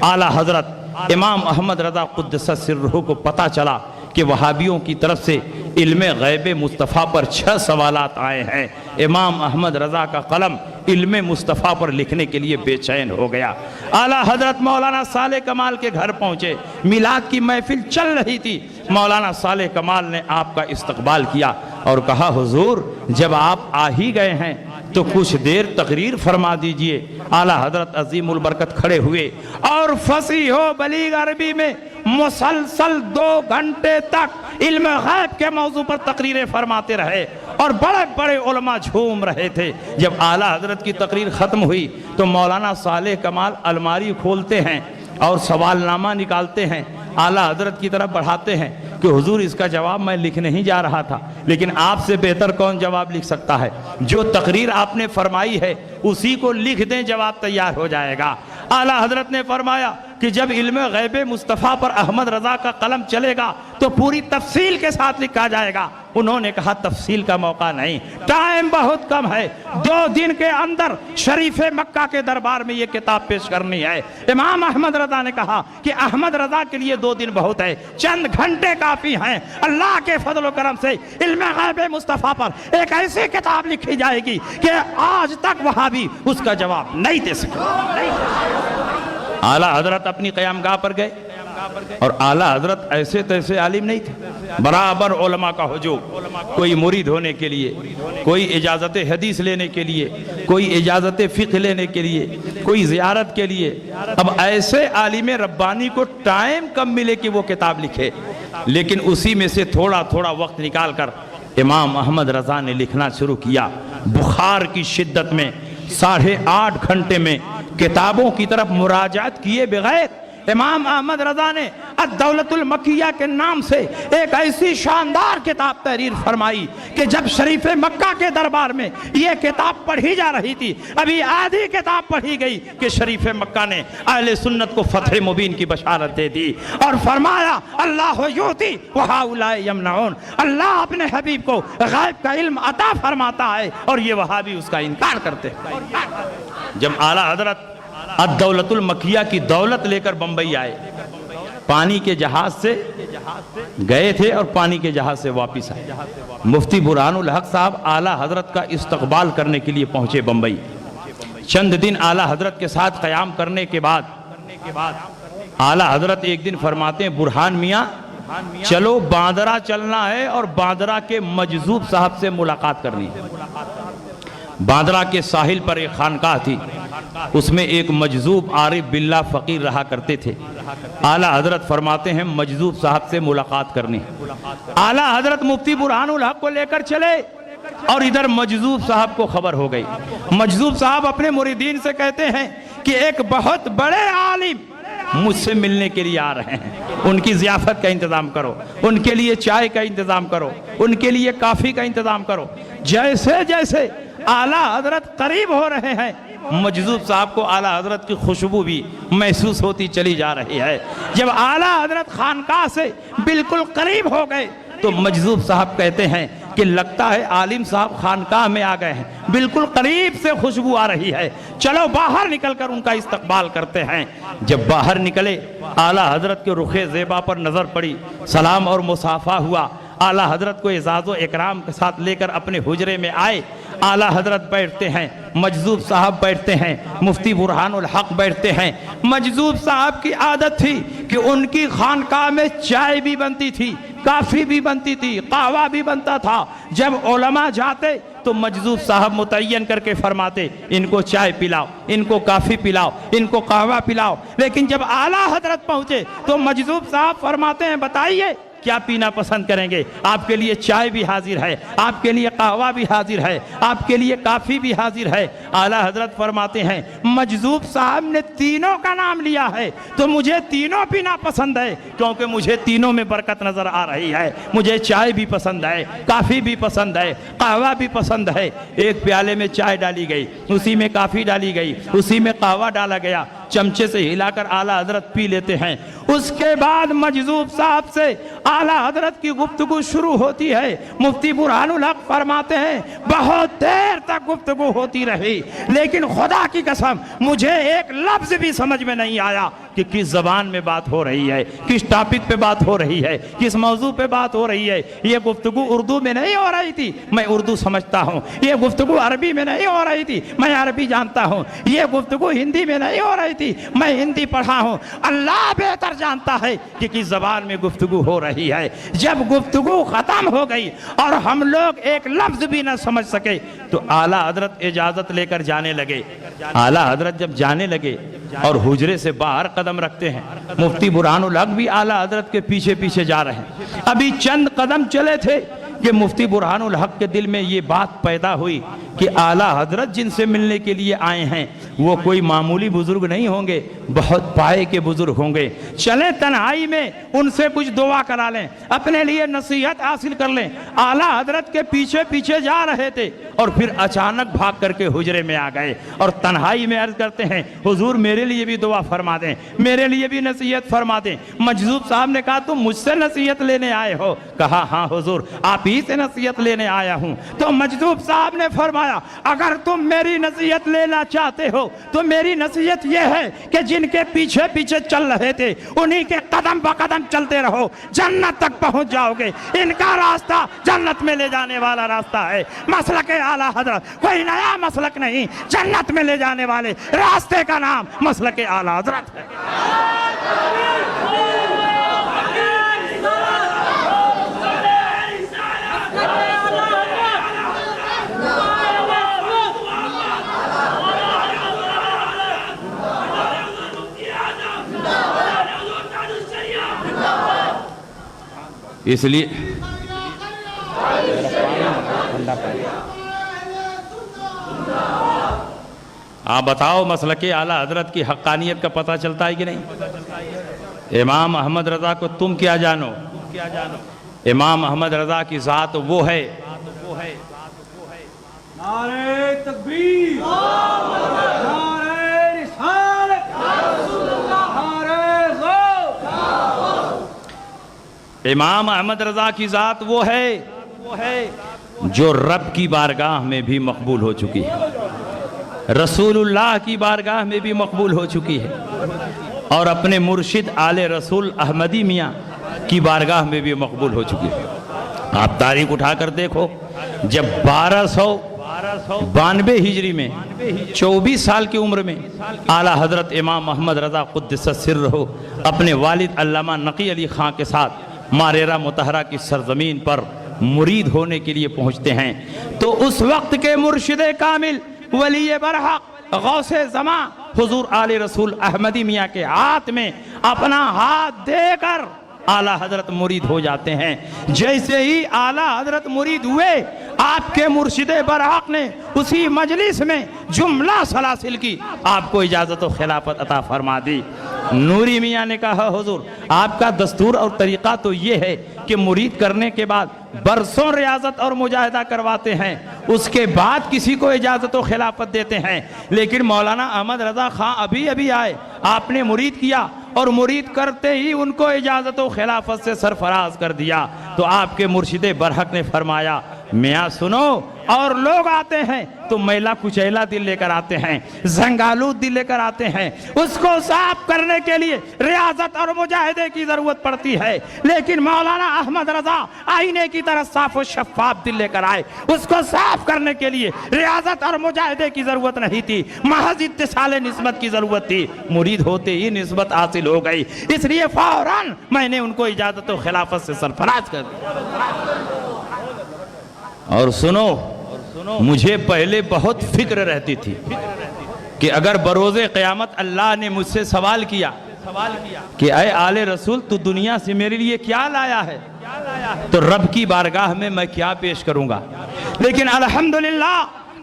आला हजरत इमाम अहमद रज़ा क़ुद्दस सिर्रहू को पता चला कि वहाबियों की तरफ से इल्म गैब मुस्तफ़ा पर 6 सवालात आए हैं। इमाम अहमद रज़ा का कलम इल्म मुस्तफ़ा पर लिखने के लिए बेचैन हो गया। आला हजरत मौलाना साले कमाल के घर पहुँचे, मिलाद की महफिल चल रही थी। मौलाना साले कमाल ने आपका इस्तकबाल किया और कहा, हुजूर जब आप आ ही गए हैं तो कुछ देर तकरीर फरमा दीजिए। आला हजरत अजीमुल बरकत खड़े हुए और फसीह हो बलीग अरबी में मुसलसल 2 घंटे तक इल्म गैब के मौजू पर तकरीरें फरमाते रहे और बड़े बड़े उलमा झूम रहे थे। जब आला हजरत की तकरीर ख़त्म हुई तो मौलाना साले कमाल अलमारी खोलते हैं और सवालनामा निकालते हैं, आला हजरत की तरफ बढ़ाते हैं कि हुजूर इसका जवाब मैं लिखने ही जा रहा था, लेकिन आपसे बेहतर कौन जवाब लिख सकता है। जो तकरीर आपने फरमाई है उसी को लिख दें, जवाब तैयार हो जाएगा। आला हजरत ने फरमाया कि जब इल्म गैब मुस्तफ़ा पर अहमद रज़ा का कलम चलेगा तो पूरी तफसील के साथ लिखा जाएगा। उन्होंने कहा तफसील का मौका नहीं, टाइम बहुत कम है, 2 दिन के अंदर शरीफ मक्का के दरबार में ये किताब पेश करनी है। इमाम अहमद रज़ा ने कहा कि अहमद रज़ा के लिए 2 दिन बहुत है, चंद घंटे काफ़ी हैं। अल्लाह के फजल व करम से इल्म गैब मुस्तफ़ा पर एक ऐसी किताब लिखी जाएगी कि आज तक वहाबी उसका जवाब नहीं दे सके। आला हजरत अपनी क़यामगाह पर गए और आला हजरत ऐसे तैसे आलिम नहीं थे, बराबर उलमा का हुजूम, कोई मुरीद होने के लिए, कोई इजाज़त हदीस लेने के लिए, कोई इजाज़त फ़िक़्ह लेने के लिए, कोई ज़ियारत के लिए। अब ऐसे आलिम रब्बानी को टाइम कम मिले कि वो किताब लिखे, लेकिन उसी में से थोड़ा थोड़ा वक्त निकाल कर इमाम अहमद रज़ा ने लिखना शुरू किया। बुखार की शिद्दत में 8.5 घंटे में किताबों की तरफ मुराजात किए बगैर इमाम अहमद रज़ा ने अद-दौलतुल मक्किया के नाम से एक ऐसी शानदार किताब तहरीर फरमाई कि जब शरीफ मक्का के दरबार में यह किताब पढ़ी जा रही थी, अभी आधी किताब पढ़ी गई कि शरीफ मक्का ने अहले सुन्नत को फतह मुबीन की बशारत दे दी और फरमाया अल्लाह युती व हाउलाए यमनऊन, अल्लाह अपने हबीब को गैब का इल्म अता फरमाता है और ये वहाबी उसका इनकार करते हैं। जब आला हजरत अद-दौलतुल मक्किया की दौलत लेकर बंबई आए, पानी के जहाज से गए थे और पानी के जहाज से वापस आए। मुफ्ती बुरहानुल हक साहब आला हजरत का इस्तकबाल करने के लिए पहुंचे बंबई। चंद दिन आला हजरत के साथ क़याम करने के बाद आला हजरत एक दिन फरमाते हैं, बुरहान मियाँ चलो बांदरा चलना है और बांदरा के मजजूब साहब से मुलाकात करनी है। बांदरा के साहिल पर एक खानकाह थी, उसमें एक मजजूब आरिफ बिल्ला फ़कीर रहा करते थे। आला हजरत फरमाते हैं मजजूब साहब से मुलाकात करनी है। आला हजरत मुफ्ती बुरहानुल हक को लेकर चले और इधर मजजूब साहब को खबर हो गई। मजजूब साहब अपने मुरीदीन से कहते हैं कि एक बहुत बड़े आलिम मुझसे मिलने के लिए आ रहे हैं, उनकी ज़ियाफ़त का इंतज़ाम करो, उनके लिए चाय का इंतज़ाम करो, उनके लिए काफ़ी का इंतज़ाम करो। जैसे जैसे आला हजरत करीब हो रहे हैं, मजजूब साहब को आला हजरत की खुशबू भी महसूस होती चली जा रही है। जब आला हजरत खानकाह से बिल्कुल करीब हो गए तो मजजूब साहब कहते हैं कि लगता है आलिम साहब खानकाह में आ गए हैं, बिल्कुल करीब से खुशबू आ रही है, चलो बाहर निकलकर उनका इस्तकबाल करते हैं। जब बाहर निकले, आला हजरत के रुखे ज़ेबा पर नज़र पड़ी, सलाम और मुसाफा हुआ। आला हजरत को इजाज़ो इकराम के साथ लेकर अपने हुजरे में आए। आला हजरत बैठते हैं, मजजूब साहब बैठते हैं, मुफ्ती बुरहानुल हक बैठते हैं। मजजूब साहब की आदत थी कि उनकी खानकाह में चाय भी बनती थी, काफ़ी भी बनती थी, कहवा भी बनता था। जब उलमा जाते तो मजजूब साहब मुतय्यन करके फरमाते इनको चाय पिलाओ, इनको काफ़ी पिलाओ, इनको कहवा पिलाओ। लेकिन जब आला हजरत पहुँचे तो मजजूब साहब फरमाते हैं बताइए क्या पीना पसंद करेंगे? आपके लिए चाय भी हाजिर है, आपके लिए कहवा भी हाजिर है, आपके लिए काफ़ी भी हाजिर है। आला हजरत फरमाते हैं मजजूब साहब ने तीनों का नाम लिया है तो मुझे तीनों पीना पसंद है, क्योंकि मुझे तीनों में बरकत नज़र आ रही है। मुझे चाय भी पसंद है, काफ़ी भी पसंद है, कहवा भी पसंद है। एक प्याले में चाय डाली गई, उसी में काफ़ी डाली गई, उसी में कहवा डाला गया, चमचे से हिलाकर आला हजरत पी लेते हैं। उसके बाद मजजूब साहब से आला हजरत की गुफ्तगू शुरू होती है। मुफ्ती बुरहानुल हक फरमाते हैं बहुत देर तक गुफ्तगू होती रही, लेकिन खुदा की कसम मुझे एक लफ्ज भी समझ में नहीं आया कि किस जबान में बात हो रही है, किस टॉपिक पे बात हो रही है, किस मौजू पे बात हो रही है। ये गुफ्तगू उर्दू में नहीं हो रही थी, मैं उर्दू समझता हूँ। ये गुफ्तगू अरबी में नहीं हो रही थी, मैं अरबी जानता हूँ। ये गुफ्तगू हिंदी में नहीं हो रही थी, मैं हिंदी पढ़ा हूँ। अल्लाह बेहतर जानता है कि किस जबान में गुफ्तगू हो रही है। जब गुफ्तगू खत्म हो गई और हम लोग एक लफ्ज भी न समझ सके तो आला हजरत इजाजत लेकर जाने लगे। आला हजरत जब जाने लगे और हुजरे से बाहर कदम रखते हैं, मुफ्ती बुरहानुल हक भी आला हजरत के पीछे पीछे जा रहे हैं। अभी चंद कदम चले थे कि मुफ्ती बुरहानुल हक के दिल में ये बात पैदा हुई कि आला हजरत जिनसे मिलने के लिए आए हैं वो कोई मामूली बुजुर्ग नहीं होंगे, बहुत पाए के बुजुर्ग होंगे। चलें तन्हाई में उनसे कुछ दुआ करा लें, अपने लिए नसीहत हासिल कर लें। आला हजरत के पीछे पीछे जा रहे थे और फिर अचानक भाग करके हुजरे में आ गए और तन्हाई में अर्ज करते हैं हुजूर मेरे लिए भी दुआ फरमा दें, मेरे लिए भी नसीहत फरमा दें। मजजूब साहब ने कहा तुम मुझसे नसीहत लेने आए हो? कहा हाँ हुजूर आप ही से नसीहत लेने आया हूँ। तो मजजूब साहब ने फरमाया अगर तुम मेरी नसीहत लेना चाहते हो तो मेरी नसीहत यह है कि जिनके पीछे पीछे चल रहे थे उन्हीं के कदम ब कदम चलते रहो, जन्नत तक पहुंच जाओगे। इनका रास्ता जन्नत में ले जाने वाला रास्ता है। मसलक आला हजरत कोई नया मसलक नहीं, जन्नत में ले जाने वाले रास्ते का नाम मसलक आला हजरत है। इसलिए आप बताओ मसलक आला हजरत की हक्कानियत का पता चलता है कि नहीं? इमाम अहमद रजा को तुम क्या जानो? इमाम अहमद रजा की ज़ात वो है। नारे तकबीर, नारे रिसालत, नारे ज़ोर। इमाम अहमद रजा की ज़ात वो है जो रब की बारगाह में भी मकबूल हो चुकी है, रसूलुल्लाह की बारगाह में भी मकबूल हो चुकी है और अपने मुर्शिद आले रसूल अहमदी मियाँ की बारगाह में भी मकबूल हो चुकी है। आप तारीख उठाकर देखो, जब 1292 हिजरी में 24 साल की उम्र में आला हजरत इमाम अहमद रजा कुद्दस सिर्रहु अपने वालिद अल्लामा नकी अली खां के साथ मारेरा मुतहरा की सरजमीन पर मुरीद होने के लिए पहुंचते हैं, तो उस वक्त के मुर्शिद कामिल वली बरहक गौसे ज़मा हुजूर आले रसूल अहमदी मियाँ के हाथ में अपना हाथ देकर आला हजरत मुरीद हो जाते हैं। जैसे ही आला हजरत मुरीद हुए, आपके मुर्शिद बरहक ने उसी मजलिस में जुमला सलासिल की आपको इजाज़त और खिलाफत अता फरमा दी। नूरी मियाँ ने कहा हुजूर आपका दस्तूर और तरीक़ा तो ये है कि मुरीद करने के बाद बरसों रियाजत और मुजाहिदा करवाते हैं, उसके बाद किसी को इजाज़त और खिलाफत देते हैं। लेकिन मौलाना अहमद रज़ा खां अभी अभी आए, आपने मुरीद किया और मुरीद करते ही उनको इजाज़त और खिलाफत से सरफराज कर दिया। तो आपके मुर्शिद बरहक ने फरमाया मियाँ सुनो, और लोग आते हैं तो मैला कुचैला दिल लेकर आते हैं, जंगालू दिल लेकर आते हैं, उसको साफ करने के लिए रियाजत और मुजाहिदे की जरूरत पड़ती है। लेकिन मौलाना अहमद रजा आईने की तरह साफ और शफाफ दिल लेकर आए, उसको साफ करने के लिए रियाजत और मुजाहिदे की जरूरत नहीं थी, महज इत्तिसाल निस्बत की जरूरत थी। मुरीद होते ही निस्बत हासिल हो गई, इसलिए फौरन मैंने उनको इजाजत और खिलाफत से सरफराज कर दिया। और सुनो, मुझे पहले बहुत फिक्र रहती थी कि अगर बरोज़े क़यामत अल्लाह ने मुझसे सवाल किया कि अय आले रसूल तू दुनिया से मेरे लिए क्या लाया है, तो रब की बारगाह में मैं क्या पेश करूंगा। लेकिन अल्हम्दुलिल्लाह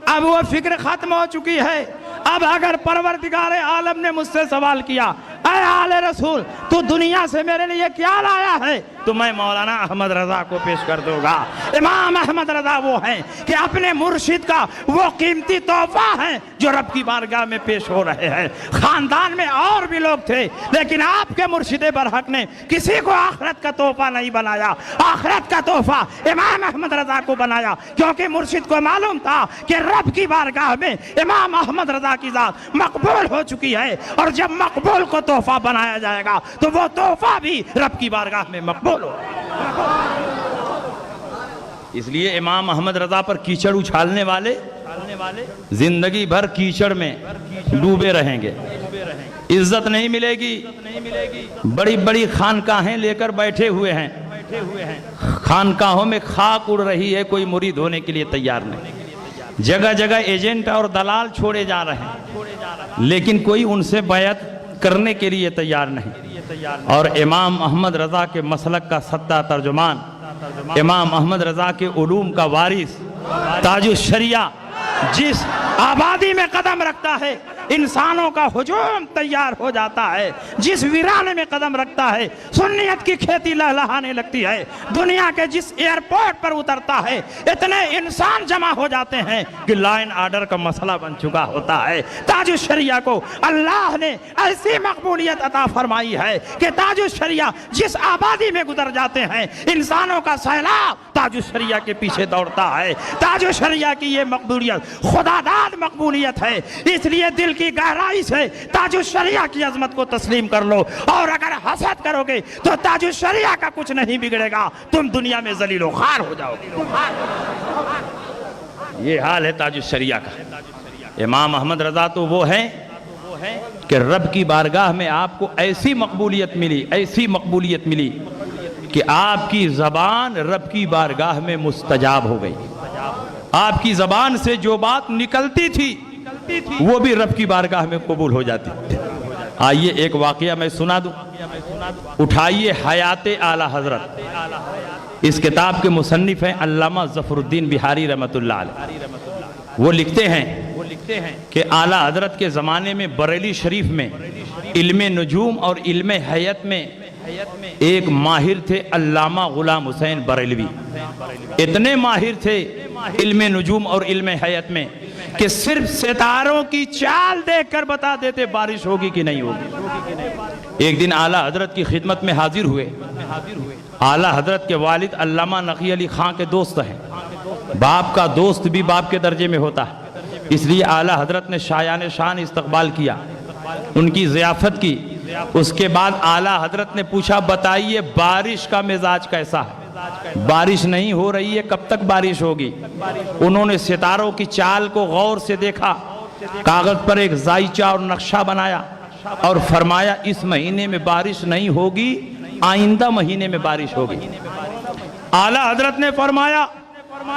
अब वो फिक्र खत्म हो चुकी है। अब अगर परवरदिगारे आलम ने मुझसे सवाल किया अय आले रसूल तू दुनिया से मेरे लिए क्या लाया है, तो मैं मौलाना अहमद रजा को पेश कर दूंगा। इमाम अहमद रजा वो हैं कि अपने मुर्शिद का वो कीमती तोहफा है जो रब की बारगाह में पेश हो रहे हैं। खानदान में और भी लोग थे, लेकिन आपके मुर्शिद बरहक ने किसी को आखिरत का तोहफा नहीं बनाया। आखिरत का तोहफा इमाम अहमद रजा को बनाया, क्योंकि मुर्शिद को मालूम था कि रब की बारगाह में इमाम अहमद रजा की जात मकबूल हो चुकी है, और जब मकबूल को तोहफा बनाया जाएगा तो वो तोहफा भी रब की बारगाह में मकबूल हो। इसलिए इमाम अहमद रजा पर कीचड़ उछालने वाले जिंदगी भर कीचड़ में डूबे रहेंगे, इज्जत नहीं मिलेगी। बड़ी बड़ी खानकाहें लेकर बैठे हुए हैं, खानकाहों में खाक उड़ रही है, कोई मुरीद होने के लिए तैयार नहीं। जगह जगह एजेंट और दलाल छोड़े जा रहे हैं, लेकिन कोई उनसे बैत करने के लिए तैयार नहीं। और इमाम अहमद रजा के मसलक का सत्ता तर्जुमान, इमाम अहमद रजा के उलूम का वारिस, ताजुश शरिया जिस आबादी में कदम रखता है इंसानों का हुजूम तैयार हो जाता है, जिस वीराने में कदम रखता है सुन्नियत की खेती लहलहाने लगती है। दुनिया के जिस एयरपोर्ट पर उतरता है इतने इंसान जमा हो जाते हैं कि लाइन आर्डर का मसला बन चुका होता है। ताजुश शरिया को अल्लाह ने ऐसी मकबूलियत अता फरमाई है कि ताजुश शरिया जिस आबादी में गुजर जाते हैं इंसानों का सैलाब ताजुश शरिया के पीछे दौड़ता है। ताजुश शरिया की ये मकबूलियत खुदादाद मकबूलियत है, इसलिए दिल की गहराई से ताजुश शरिया की अजमत को तस्लीम कर लो। और अगर हसद करोगे तो ताजुश शरिया का कुछ नहीं बिगड़ेगा, तुम दुनिया में जलीलो खार हो जाओगे। ये हाल है ताजुश शरिया का। इमाम अहमद रजा तो वो है कि रब की बारगाह में आपको ऐसी मकबूलियत मिली, ऐसी मकबूलियत मिली कि आपकी जबान रब की बारगाह में मुस्तजाब हो गई। आपकी जबान से जो बात निकलती थी वो भी रब की बारगाह में कबूल हो जाती। आइए एक वाकया मैं सुना दूं। उठाइए हयाते आला हजरत, इस किताब के मुसन्निफ हैं अल्लामा ज़फ़रुद्दीन बिहारी रहमतुल्लाह अलैह। वो लिखते हैं कि आला हजरत के ज़माने में बरेली शरीफ में इल्मे नुजूम और इल्मे हयत में एक माहिर थे अल्लामा गुलाम हुसैन बरेलवी। इतने माहिर थे इल्मे नुजूम और इल्मे हयत में कि सिर्फ सितारों की चाल देखकर बता देते बारिश होगी कि नहीं होगी। एक दिन आला हजरत की खिदमत में हाजिर हुए। आला हजरत के वालिद अल्लामा नकी अली खां के दोस्त हैं। बाप का दोस्त भी बाप के दर्जे में होता है, इसलिए आला हजरत ने शायान शान इस्तकबाल किया, उनकी ज़ियाफत की। उसके बाद आला हजरत ने पूछा बताइए बारिश का मिजाज कैसा है, बारिश नहीं हो रही है, कब तक बारिश होगी। उन्होंने सितारों की चाल को गौर से देखा, कागज पर एक जायचा और नक्शा बनाया और फरमाया इस महीने में बारिश नहीं होगी, आइंदा महीने में बारिश होगी। आला हजरत ने फरमाया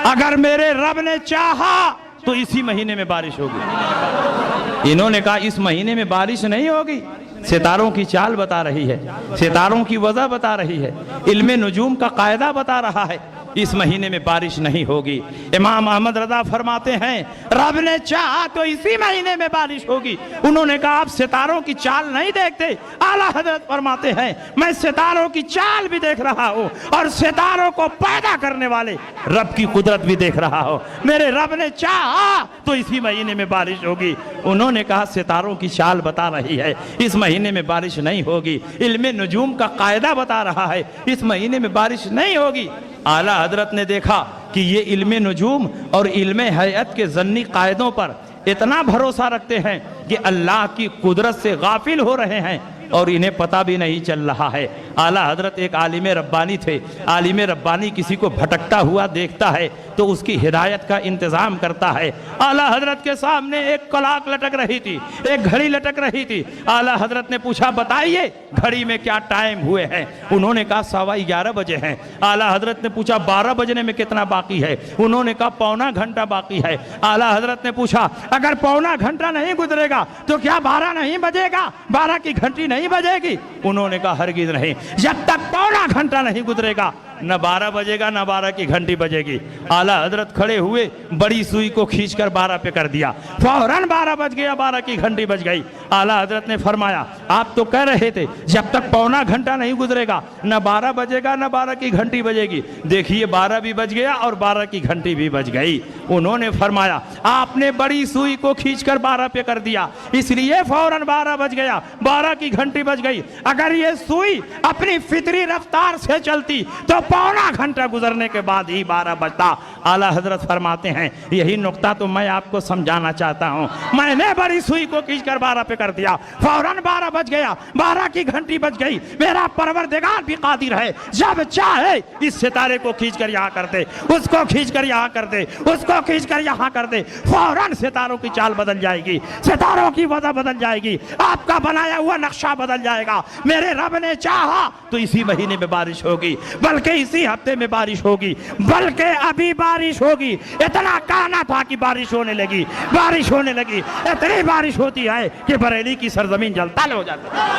अगर मेरे रब ने चाहा तो इसी महीने में बारिश होगी। इन्होंने कहा इस महीने में बारिश नहीं होगी, सितारों की चाल बता रही है, सितारों की वजह बता रही है, इल्मे नुजूम का कायदा बता रहा है, इस महीने में बारिश नहीं होगी। इमाम अहमद रजा फरमाते हैं रब ने चाहा तो इसी महीने में बारिश होगी। उन्होंने कहा आप सितारों की चाल नहीं देखते? आला हजरत फरमाते हैं मैं सितारों की चाल भी देख रहा हूँ और सितारों को पैदा करने वाले रब की कुदरत भी देख रहा हूँ। मेरे रब ने चाहा तो इसी महीने में बारिश होगी। उन्होंने कहा सितारों की चाल बता रही है इस महीने में बारिश नहीं होगी, इल्मे नुजूम का कायदा बता रहा है इस महीने में बारिश नहीं होगी। आला हजरत ने देखा कि ये इल्मे नुजूम और इल्मे हयत के ज़न्नी कायदों पर इतना भरोसा रखते हैं कि अल्लाह की कुदरत से गाफिल हो रहे हैं, और इन्हें पता भी नहीं चल रहा है। आला हजरत एक आलिम रब्बानी थे। आलिम रब्बानी किसी को भटकता हुआ देखता है तो उसकी हिदायत का इंतज़ाम करता है। आला हजरत के सामने एक कलाक लटक रही थी, एक घड़ी लटक रही थी। आला हजरत ने पूछा, बताइए घड़ी में क्या टाइम हुए हैं? उन्होंने कहा 11:15 बजे हैं। आला हजरत ने पूछा 12 बजने में कितना बाकी है? उन्होंने कहा पौना घंटा बाकी है। आला हजरत ने पूछा, अगर पौना घंटा नहीं गुजरेगा तो क्या 12 नहीं बजेगा? 12 की घंटी नहीं बजेगी? उन्होंने कहा हरगिज नहीं, जब तक पौना घंटा नहीं गुजरेगा न 12 बजेगा न 12 की घंटी बजेगी। आला हजरत खड़े हुए, बड़ी सुई को खींचकर 12 पे कर दिया। फौरन 12 बज गया, 12 की घंटी बज गई। आला हजरत ने फरमाया, आप तो कह रहे थे जब तक पौना घंटा नहीं गुजरेगा न 12 बजेगा न 12 की घंटी बजेगी। देखिए 12 भी बज गया और 12 की घंटी भी बज गई। उन्होंने फरमाया, आपने बड़ी सुई को खींचकर 12 पे कर दिया, इसलिए फौरन 12 बज गया, 12 की घंटी बज गई। अगर ये सुई अपनी फितरी रफ्तार से चलती तो पौना घंटा गुजरने के बाद ही 12 बजता। आला हजरत फरमाते हैं, यही नुक्ता तो मैं आपको समझाना चाहता हूँ। मैंने बड़ी सुई को खींचकर 12 पे कर दिया, फौरन 12 बज गया, 12 की घंटी बज गई। मेरा परवरदिगार भी कादिर है, जब चाहे इस सितारे को खींचकर यहाँ कर दे, उसको खींचकर यहाँ कर दे, उसको खींचकर यहाँ कर दे, फौरन सितारों की चाल बदल जाएगी, सितारों की वजह बदल जाएगी, आपका बनाया हुआ नक्शा बदल जाएगा। मेरे रब ने चाहा तो इसी महीने में बारिश होगी, बल्कि इसी हफ्ते में बारिश होगी, बल्कि अभी बारिश होगी। इतना कहना था कि बारिश होने लगी, बारिश होने लगी। इतनी बारिश होती है कि बरेली की सरजमीन जलताल हो जाती है।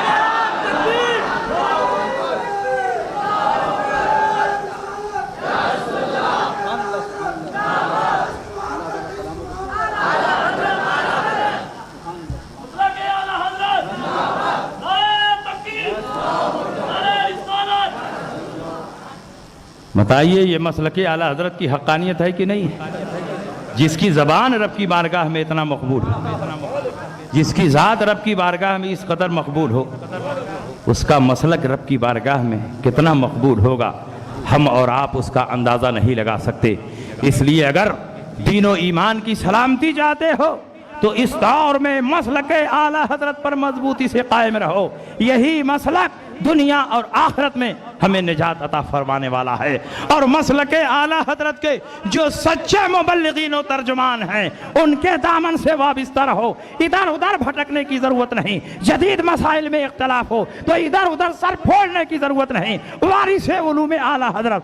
बताइए ये मसलके आला हजरत की हक्कानियत है कि नहीं? जिसकी ज़बान रब की बारगाह में इतना मकबूल हो, जिसकी ज़ात रब की बारगाह में इस कदर मकबूल हो, उसका मसलक रब की बारगाह में कितना मकबूल होगा, हम और आप उसका अंदाज़ा नहीं लगा सकते। इसलिए अगर दीन ईमान की सलामती चाहते हो तो इस दौर में मसलके आला हजरत पर मजबूती से कायम रहो। यही मसलक दुनिया और आखिरत में हमें निजात अता फरमाने वाला है। और मसलके आला हजरत के जो सच्चे मुबल्लिगीन और तर्जुमान हैं, उनके दामन से वाबिस्ता रहो। इधर उधर भटकने की ज़रूरत नहीं। जदीद मसाइल में इख्तलाफ हो तो इधर उधर सर फोड़ने की ज़रूरत नहीं। वारिस उलूम आला हजरत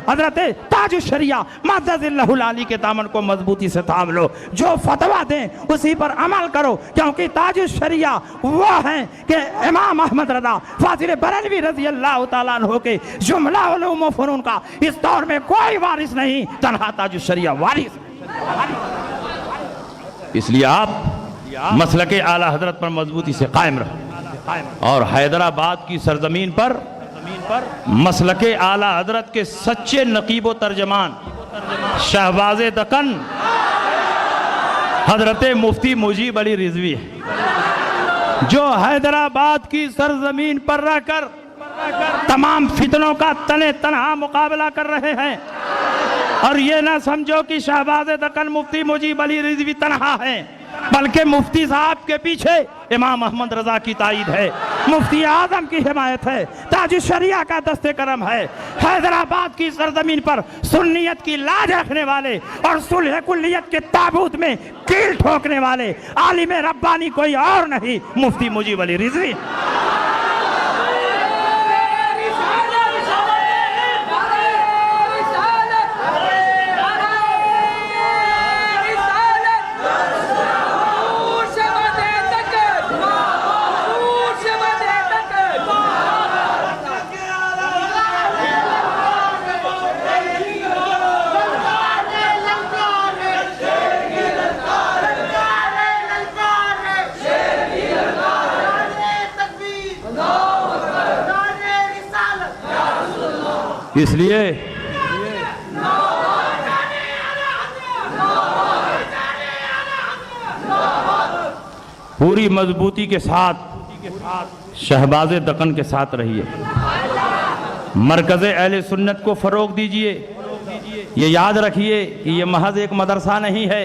हजरत ताजुश शरिया मद्दज़िल्लहुल आली के दामन को मजबूती से थाम लो। जो फतवा दें उसी पर अमल करो, क्योंकि ताजुश शरिया वो हैं कि इमाम अहमद रज़ा फाजिल बरेलवी रज़ी अल्लाह तआला हो के जुमला उलूम व फ़ुनून का इस दौर में कोई वारिस नहीं, तन्हा ताजुश शरिया वारिस। इसलिए आप मसलके आला हजरत पर मजबूती से कायम रहो। और हैदराबाद की सरजमीन पर मसलके आला हजरत के सच्चे नकीब व तर्जमान शहबाज दक्कन हजरत मुफ्ती मुजीब अली रिजवी है, जो हैदराबाद की सरजमीन पर रहकर तमाम फितनों का तने तनहा मुकाबला कर रहे हैं। और ये ना समझो कि शहबाज दक्कन मुफ्ती मुजीब अली रिजवी तनहा है, बल्कि मुफ्ती साहब के पीछे इमाम अहमद रजा की ताईद है, मुफ्ती आजम की हिमायत है, ताजुश शरिया का दस्ते करम है। हैदराबाद की सरजमीन पर सुन्नियत की लाज रखने वाले और सुलह कुल्लियत के ताबूत में कील ठोकने वाले आलिम रब्बानी कोई और नहीं, मुफ्ती मुजीब अली रिजवी। इसलिए पूरी मजबूती के साथ शहबाज दक्कन के साथ रहिए। मरकज़ अहले सुन्नत को फ़रोग़ दीजिए। ये याद रखिए कि ये महज एक मदरसा नहीं है,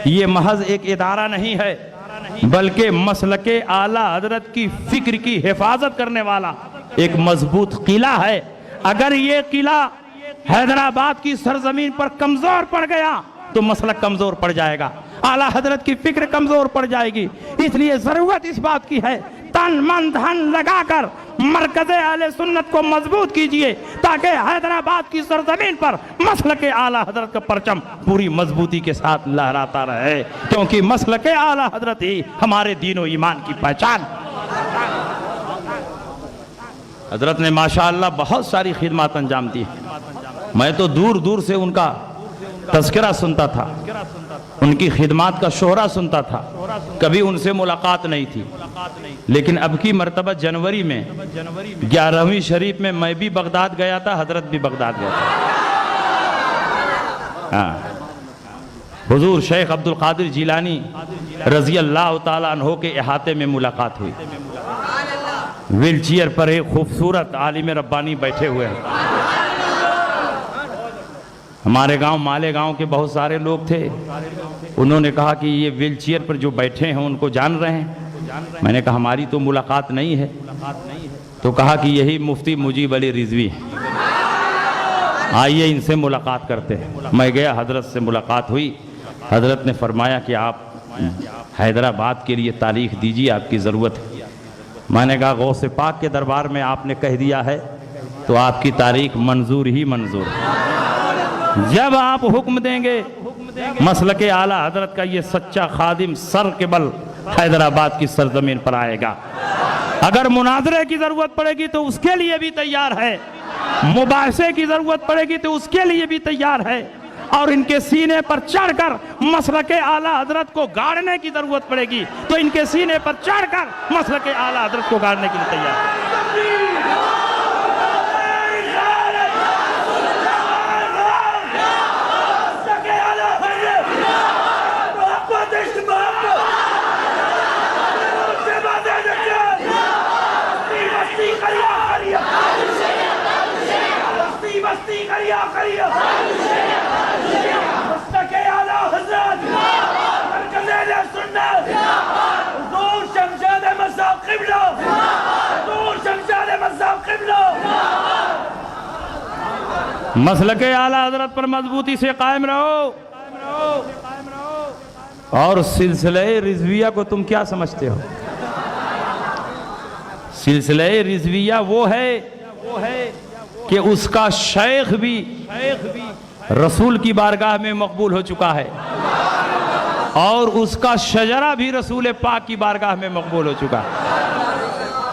ये महज एक इदारा नहीं है, बल्कि मसलके आला हजरत की फिक्र की हिफाजत करने वाला एक मजबूत किला है। अगर ये किला हैदराबाद की सरजमीन पर कमजोर पड़ गया तो मसलक कमजोर पड़ जाएगा, आला हजरत की फिक्र कमजोर पड़ जाएगी। इसलिए जरूरत इस बात की है तन मन धन लगाकर मरकज़े आले सुन्नत को मजबूत कीजिए ताकि हैदराबाद की सरजमीन पर मसलके आला हजरत का परचम पूरी मजबूती के साथ लहराता रहे, क्योंकि मसलके आला हजरत ही हमारे दीन और ईमान की पहचान। हजरत ने माशाअल्लाह बहुत सारी खिदमत अंजाम दी। मैं तो दूर दूर से उनका तज़किरा सुनता था, उनकी खिदमत का शोहरा सुनता था, कभी उनसे मुलाकात नहीं थी। लेकिन अब की मरतबा जनवरी में 11वीं शरीफ में मैं भी बगदाद गया था, हजरत भी बगदाद गया था। हाँ, हुजूर शेख अब्दुल कादिर जिलानी रजी अल्लाह ताला अन्हो के अहाते में मुलाकात हुई। व्हील चेयर पर एक खूबसूरत आलिम रब्बानी बैठे हुए हैं। हमारे गांव मालेगांव के बहुत सारे लोग थे, उन्होंने कहा कि ये व्हील चेयर पर जो बैठे हैं उनको जान रहे हैं। मैंने कहा हमारी तो मुलाकात नहीं है। तो कहा कि यही मुफ्ती मुजीब अली रिजवी है, आइए इनसे मुलाकात करते हैं। मैं गया, हजरत से मुलाकात हुई। हजरत ने फरमाया कि आप हैदराबाद के लिए तारीख दीजिए, आपकी ज़रूरत है। मैंने कहा गौसे पाक के दरबार में आपने कह दिया है तो आपकी तारीख मंजूर ही मंजूर है। जब आप हुक्म देंगे मसलके आला हजरत का ये सच्चा खादिम सर के बल हैदराबाद की सरजमीन पर आएगा। अगर मुनाजरे की जरूरत पड़ेगी तो उसके लिए भी तैयार है, मुबाहसे की जरूरत पड़ेगी तो उसके लिए भी तैयार है, और इनके सीने पर चढ़कर मसलके आला हजरत को गाड़ने की जरूरत पड़ेगी तो इनके सीने पर चढ़कर मसलके आला हजरत को गाड़ने के लिए तैयार है। मसलके आला हजरत पर मजबूती से कायम रहो। और सिलसिले रिजविया को तुम क्या समझते हो? सिलसिले रिजविया वो है कि उसका शेख भी रसूल की बारगाह में मकबूल हो चुका है और उसका शजरा भी रसूल पाक की बारगाह में मकबूल हो चुका है।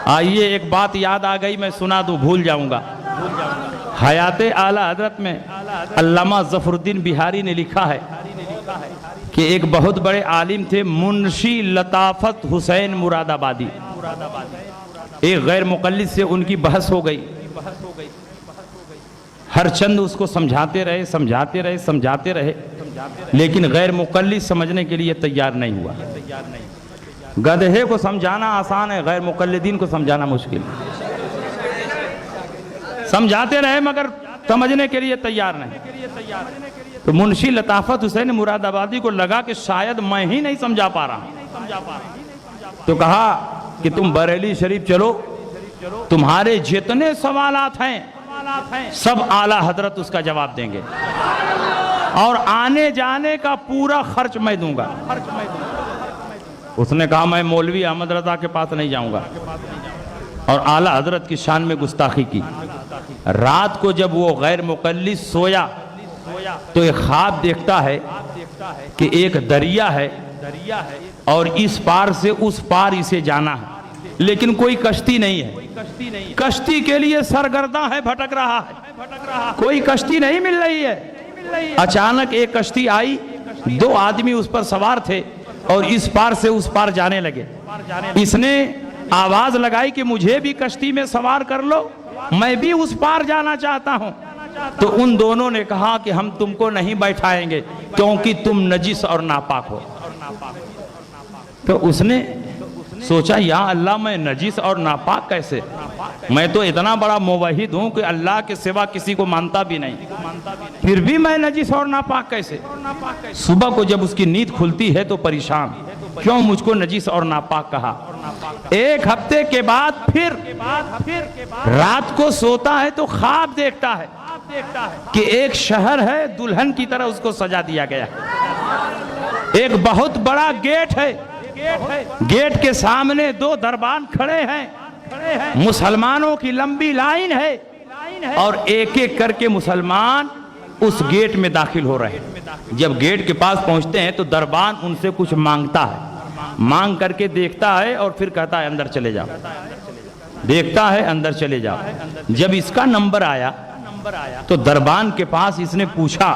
आइए एक बात याद आ गई, मैं सुना दूं, भूल जाऊंगा। हयाते आला हजरत में अल्लामा ज़फरुद्दीन बिहारी ने लिखा है कि एक बहुत बड़े आलिम थे मुंशी लताफत हुसैन मुरादाबादी। एक गैर मुक़ल्लिद से उनकी बहस हो गई। हर चंद उसको समझाते रहे, लेकिन गैर मुक़ल्लिद समझने के लिए तैयार नहीं हुआ। गधे को समझाना आसान है, गैर मुक़ल्लिदीन को समझाना मुश्किल है। समझाते रहे मगर समझने के लिए तैयार नहीं। तो मुंशी लताफत हुसैन मुरादाबादी को लगा कि शायद मैं ही नहीं समझा पा रहा, तो कहा कि तुम बरेली शरीफ चलो, तुम्हारे जितने सवालात हैं सब आला हजरत उसका जवाब देंगे और आने जाने का पूरा खर्च मैं दूंगा। उसने कहा मैं मौलवी अहमद रजा के पास नहीं जाऊंगा, और आला हजरत की शान में गुस्ताखी की। रात को जब वो गैर मुक़ल्लिद सोया तो एक ख्वाब देखता है कि एक दरिया है और इस पार से उस पार इसे जाना है, लेकिन कोई कश्ती नहीं है। कश्ती के लिए सरगर्दा है, भटक रहा है, कोई कश्ती नहीं मिल रही है। अचानक एक कश्ती आई, 2 आदमी उस पर सवार थे और इस पार से उस पार जाने लगे। इसने आवाज लगाई कि मुझे भी कश्ती में सवार कर लो, मैं भी उस पार जाना चाहता हूं। तो उन दोनों ने कहा कि हम तुमको नहीं बैठाएंगे क्योंकि तुम नजिस और नापाक हो। तो उसने सोचा या अल्लाह मैं नजिस और नापाक कैसे? मैं तो इतना बड़ा मुवहिद हूं कि अल्लाह के सिवा किसी को मानता भी नहीं, फिर भी मैं नजिस और नापाक कैसे? सुबह को जब उसकी नींद खुलती है तो परेशान, क्यों मुझको नजीस और नापाक कहा। एक हफ्ते के बाद फिर रात को सोता है तो ख्वाब देखता है कि एक शहर है, दुल्हन की तरह उसको सजा दिया गया है। एक बहुत बड़ा गेट है, गेट के सामने दो दरबान खड़े हैं, मुसलमानों की लंबी लाइन है और एक एक करके मुसलमान उस गेट में दाखिल हो रहे हैं। जब गेट के पास पहुंचते हैं तो दरबान उनसे कुछ मांगता है, मांग करके देखता है और फिर कहता है अंदर चले जाओ, देखता है अंदर चले जाओ। जब इसका नंबर आया तो दरबान के पास इसने पूछा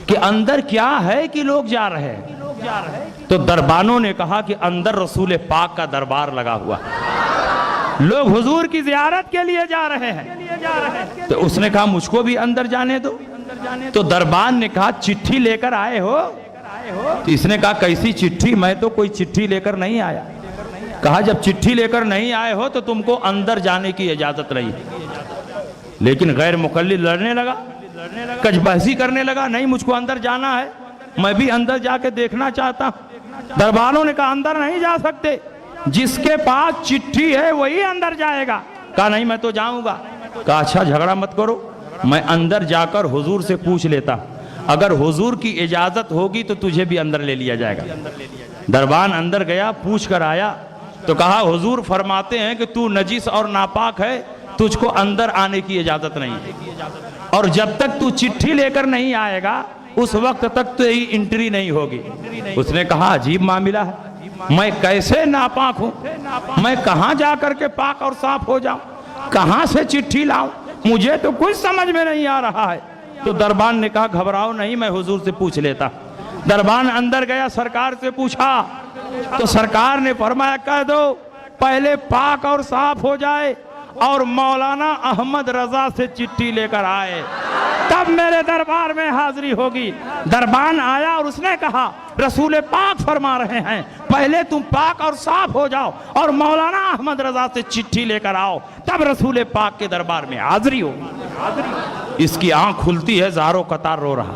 कि अंदर क्या है कि लोग जा रहे हैं। तो दरबानों ने कहा कि अंदर रसूल पाक का दरबार लगा हुआ है, लोग हुजूर की जियारत के लिए जा रहे हैं। तो उसने कहा मुझको भी अंदर जाने दो। तो दरबान ने कहा चिट्ठी लेकर आए हो? तो इसने कहा कैसी चिट्ठी, मैं तो कोई चिट्ठी लेकर नहीं आया। कहा जब चिट्ठी लेकर नहीं आए हो तो तुमको अंदर जाने की इजाजत नहीं। लेकिन गैर मुकल्लिद लड़ने लगा, कजबहसी करने लगा, नहीं मुझको अंदर जाना है, मैं भी अंदर जाके देखना चाहता हूं। दरबारों ने कहा अंदर नहीं जा सकते, जिसके पास चिट्ठी है वही अंदर जाएगा। कहा नहीं मैं तो जाऊंगा। कहा अच्छा झगड़ा मत करो, मैं अंदर जाकर हुजूर से पूछ लेता, अगर हुजूर की इजाजत होगी तो तुझे भी अंदर ले लिया जाएगा। दरबान अंदर गया, पूछ कर आया तो कहा हुजूर फरमाते हैं कि तू नजीस और नापाक है, तुझको अंदर आने की इजाजत नहीं है, और जब तक तू चिट्ठी लेकर नहीं आएगा उस वक्त तक तो ही एंट्री नहीं होगी। उसने कहा अजीब मामला है, मैं कैसे नापाक हूं, मैं कहां जाकर के पाक और साफ हो जाऊं, कहां से चिट्ठी लाऊं, मुझे तो कुछ समझ में नहीं आ रहा है। तो दरबान ने कहा घबराओ नहीं, मैं हुजूर से पूछ लेता। दरबान अंदर गया, सरकार से पूछा तो सरकार ने फरमाया कह दो पहले पाक और साफ हो जाए और मौलाना अहमद रजा से चिट्ठी लेकर आए, तब मेरे दरबार में हाजिरी होगी। दरबान आया और उसने कहा रसूल पाक फरमा रहे हैं पहले तुम पाक और साफ हो जाओ और मौलाना अहमद रजा से चिट्ठी लेकर आओ, तब रसूल पाक के दरबार में हाजिरी होगी। इसकी आंख खुलती है, ज़ारो कतार रो रहा,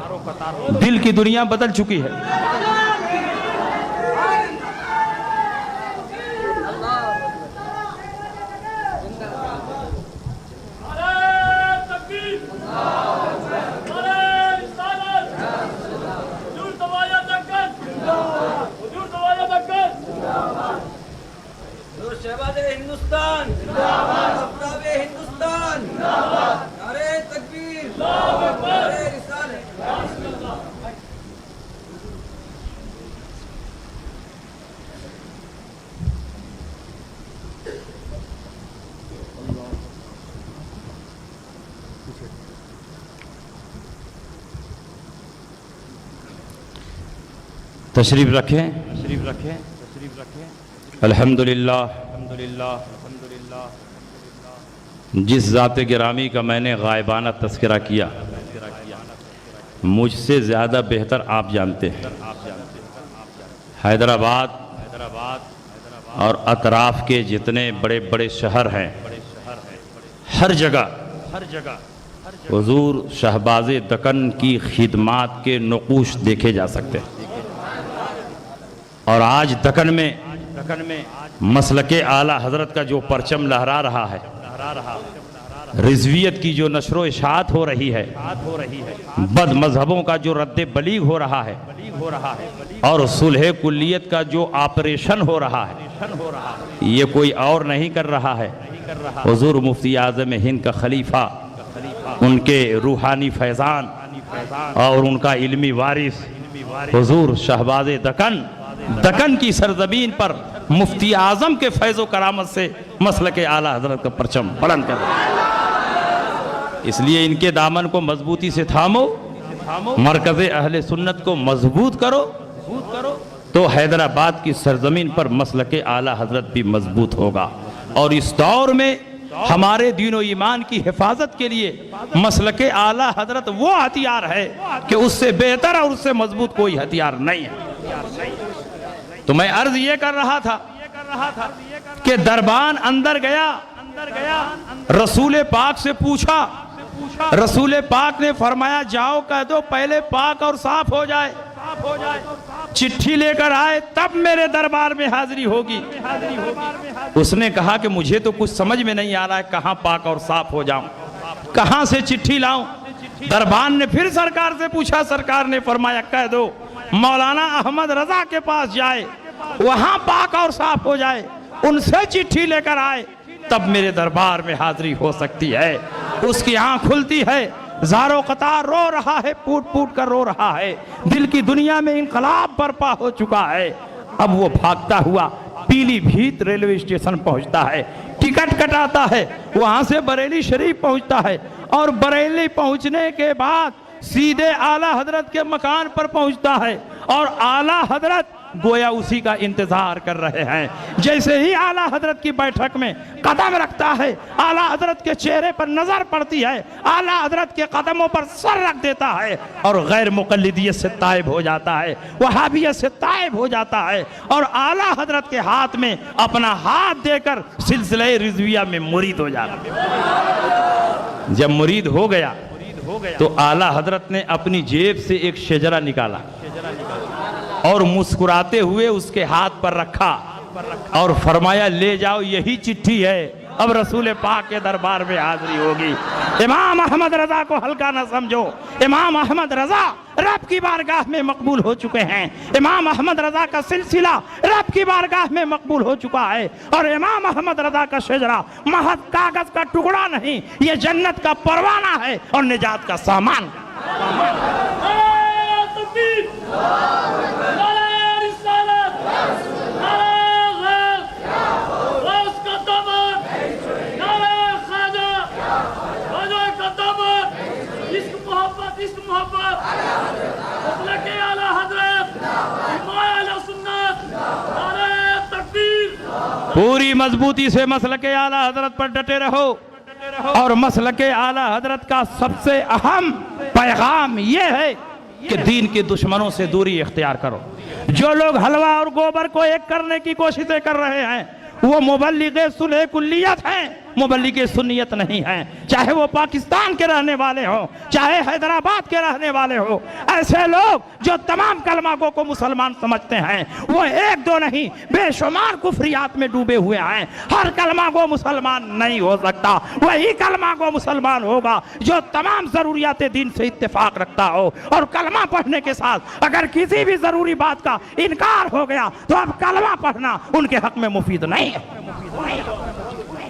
दिल की दुनिया बदल चुकी है। हिंदुस्तान जिंदाबाद, हिंदुस्तान जिंदाबाद, नारे तकबीर, नारे रिसालत। तशरीफ रखें, तशरीफ रखें, तशरीफ रखें। अल्हम्दुलिल्लाह, अल्हम्दुलिल्लाह, जिस ज़ात गिरामी का मैंने गायबाना तस्करा किया, मुझसे ज़्यादा बेहतर आप जानते हैं। हैदराबाद और अतराफ़ के जितने बड़े बड़े शहर हैं, हर जगह हुजूर शहबाज़ दक्कन की खिदमात के नक़ूश देखे जा सकते हैं। और आज दक्कन में मसलके आला हजरत का जो परचम लहरा रहा है, रिजवियत की जो नशरो इशाअत हो रही है, बद मजहबों का जो रद्द बलीग हो रहा है, और सुलह कुल्लियत का जो ऑपरेशन हो रहा है, ये कोई और नहीं कर रहा है, हुजूर मुफ्ती आज़म हिंद का खलीफा, उनके रूहानी फैज़ान और उनका इल्मी वारिस हुजूर शहबाज़ दक्कन की सरजमीन पर मुफ्ती आज़म के फैज़ो करामत से मसलके आला हजरत का परचम बुलंद कर रहे हैं। इसलिए इनके दामन को मजबूती से थामो, मरकज़े अहले सुन्नत को मजबूत करो, तो हैदराबाद की सरजमीन पर मसलके आला हजरत भी मजबूत होगा। और इस दौर में हमारे दीन ईमान की हिफाजत के लिए मसलके आला हजरत वो हथियार है कि उससे बेहतर और उससे मजबूत कोई हथियार नहीं है। तो मैं अर्ज ये कर रहा था कि दरबान अंदर गया, रसूल पाक से पूछा, रसूल पाक ने फरमाया जाओ कह दो पहले पाक और साफ हो जाए। चिट्ठी लेकर आए तब मेरे दरबार में हाजिरी होगी। उसने कहा कि मुझे तो कुछ समझ में नहीं आ रहा है, कहां पाक और साफ हो जाऊं, कहां से चिट्ठी लाऊं। दरबार ने फिर सरकार से पूछा, सरकार ने फरमाया कह दो मौलाना अहमद रजा के पास जाए, वहां पाक और साफ हो जाए, उनसे चिट्ठी लेकर आए तब मेरे दरबार में हाजिरी हो सकती है। उसकी आंख खुलती है, ज़ारो कतार रो रहा है, फूट फूट कर रो रहा है, दिल की दुनिया में इंकलाब बर्पा हो चुका है। अब वो भागता हुआ पीलीभीत रेलवे स्टेशन पहुंचता है, टिकट कटाता है, वहां से बरेली शरीफ पहुंचता है और बरेली पहुंचने के बाद सीधे आला हजरत के मकान पर पहुंचता है और आला हजरत गोया उसी का इंतजार कर रहे हैं। जैसे ही आला हजरत की बैठक में कदम रखता है, आला हजरत के चेहरे पर नजर पड़ती है, आला हजरत के कदमों पर सर रख देता है और गैर मुकल्लिदियत से ताइब हो जाता है, वहाबियत से ताइब हो जाता है और आला हजरत के हाथ में अपना हाथ देकर सिलसिले रिजविया में मुरीद हो जाता है। जब मुरीद हो गया तो आला हजरत ने अपनी जेब से एक शजरा निकाला और मुस्कुराते हुए उसके हाथ पर रखा और फरमाया ले जाओ, यही चिट्ठी है, अब रसूल पाक के दरबार में हाजिरी होगी। इमाम अहमद रजा को हल्का न समझो, इमाम अहमद रजा रब की बारगाह में मकबूल हो चुके हैं। इमाम अहमद रजा का सिलसिला रब की बारगाह में मकबूल हो चुका है और इमाम अहमद रजा का शजरा महज कागज का टुकड़ा नहीं, ये जन्नत का परवाना है और निजात का सामान। पूरी मजबूती से मसलके आला हजरत पर डटे रहो और मसलके आला हजरत का सबसे अहम पैगाम यह है कि दीन के दुश्मनों से दूरी इख्तियार करो। जो लोग हलवा और गोबर को एक करने की कोशिशें कर रहे हैं वो मुबल्लिगे सुलह कुल्लियत हैं, मुबल्लिगे सुन्नियत नहीं हैं। चाहे वो पाकिस्तान के रहने वाले हों, चाहे हैदराबाद के रहने वाले हों, ऐसे लोग जो तमाम कलमागों को मुसलमान समझते हैं वो एक दो नहीं बेशुमार कुफरियात में डूबे हुए हैं। हर कलमागो मुसलमान नहीं हो सकता, वही कलमागो मुसलमान होगा जो तमाम जरूरियात दीन से इत्तेफाक रखता हो। और कलमा पढ़ने के साथ अगर किसी भी जरूरी बात का इनकार हो गया तो अब कलमा पढ़ना उनके हक में मुफीद नहीं है।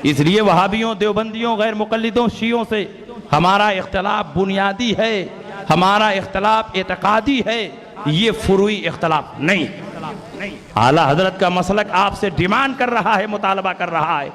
इसलिए वहाबियों, देवबंदियों, गैर मुकल्लिदों, शियों से हमारा इख्तलाफ बुनियादी है, हमारा इख्तलाफ एतकादी है, ये फुरूई इख्तलाफ नहीं। आला हजरत का मसलक आपसे डिमांड कर रहा है, मुतालबा कर रहा है,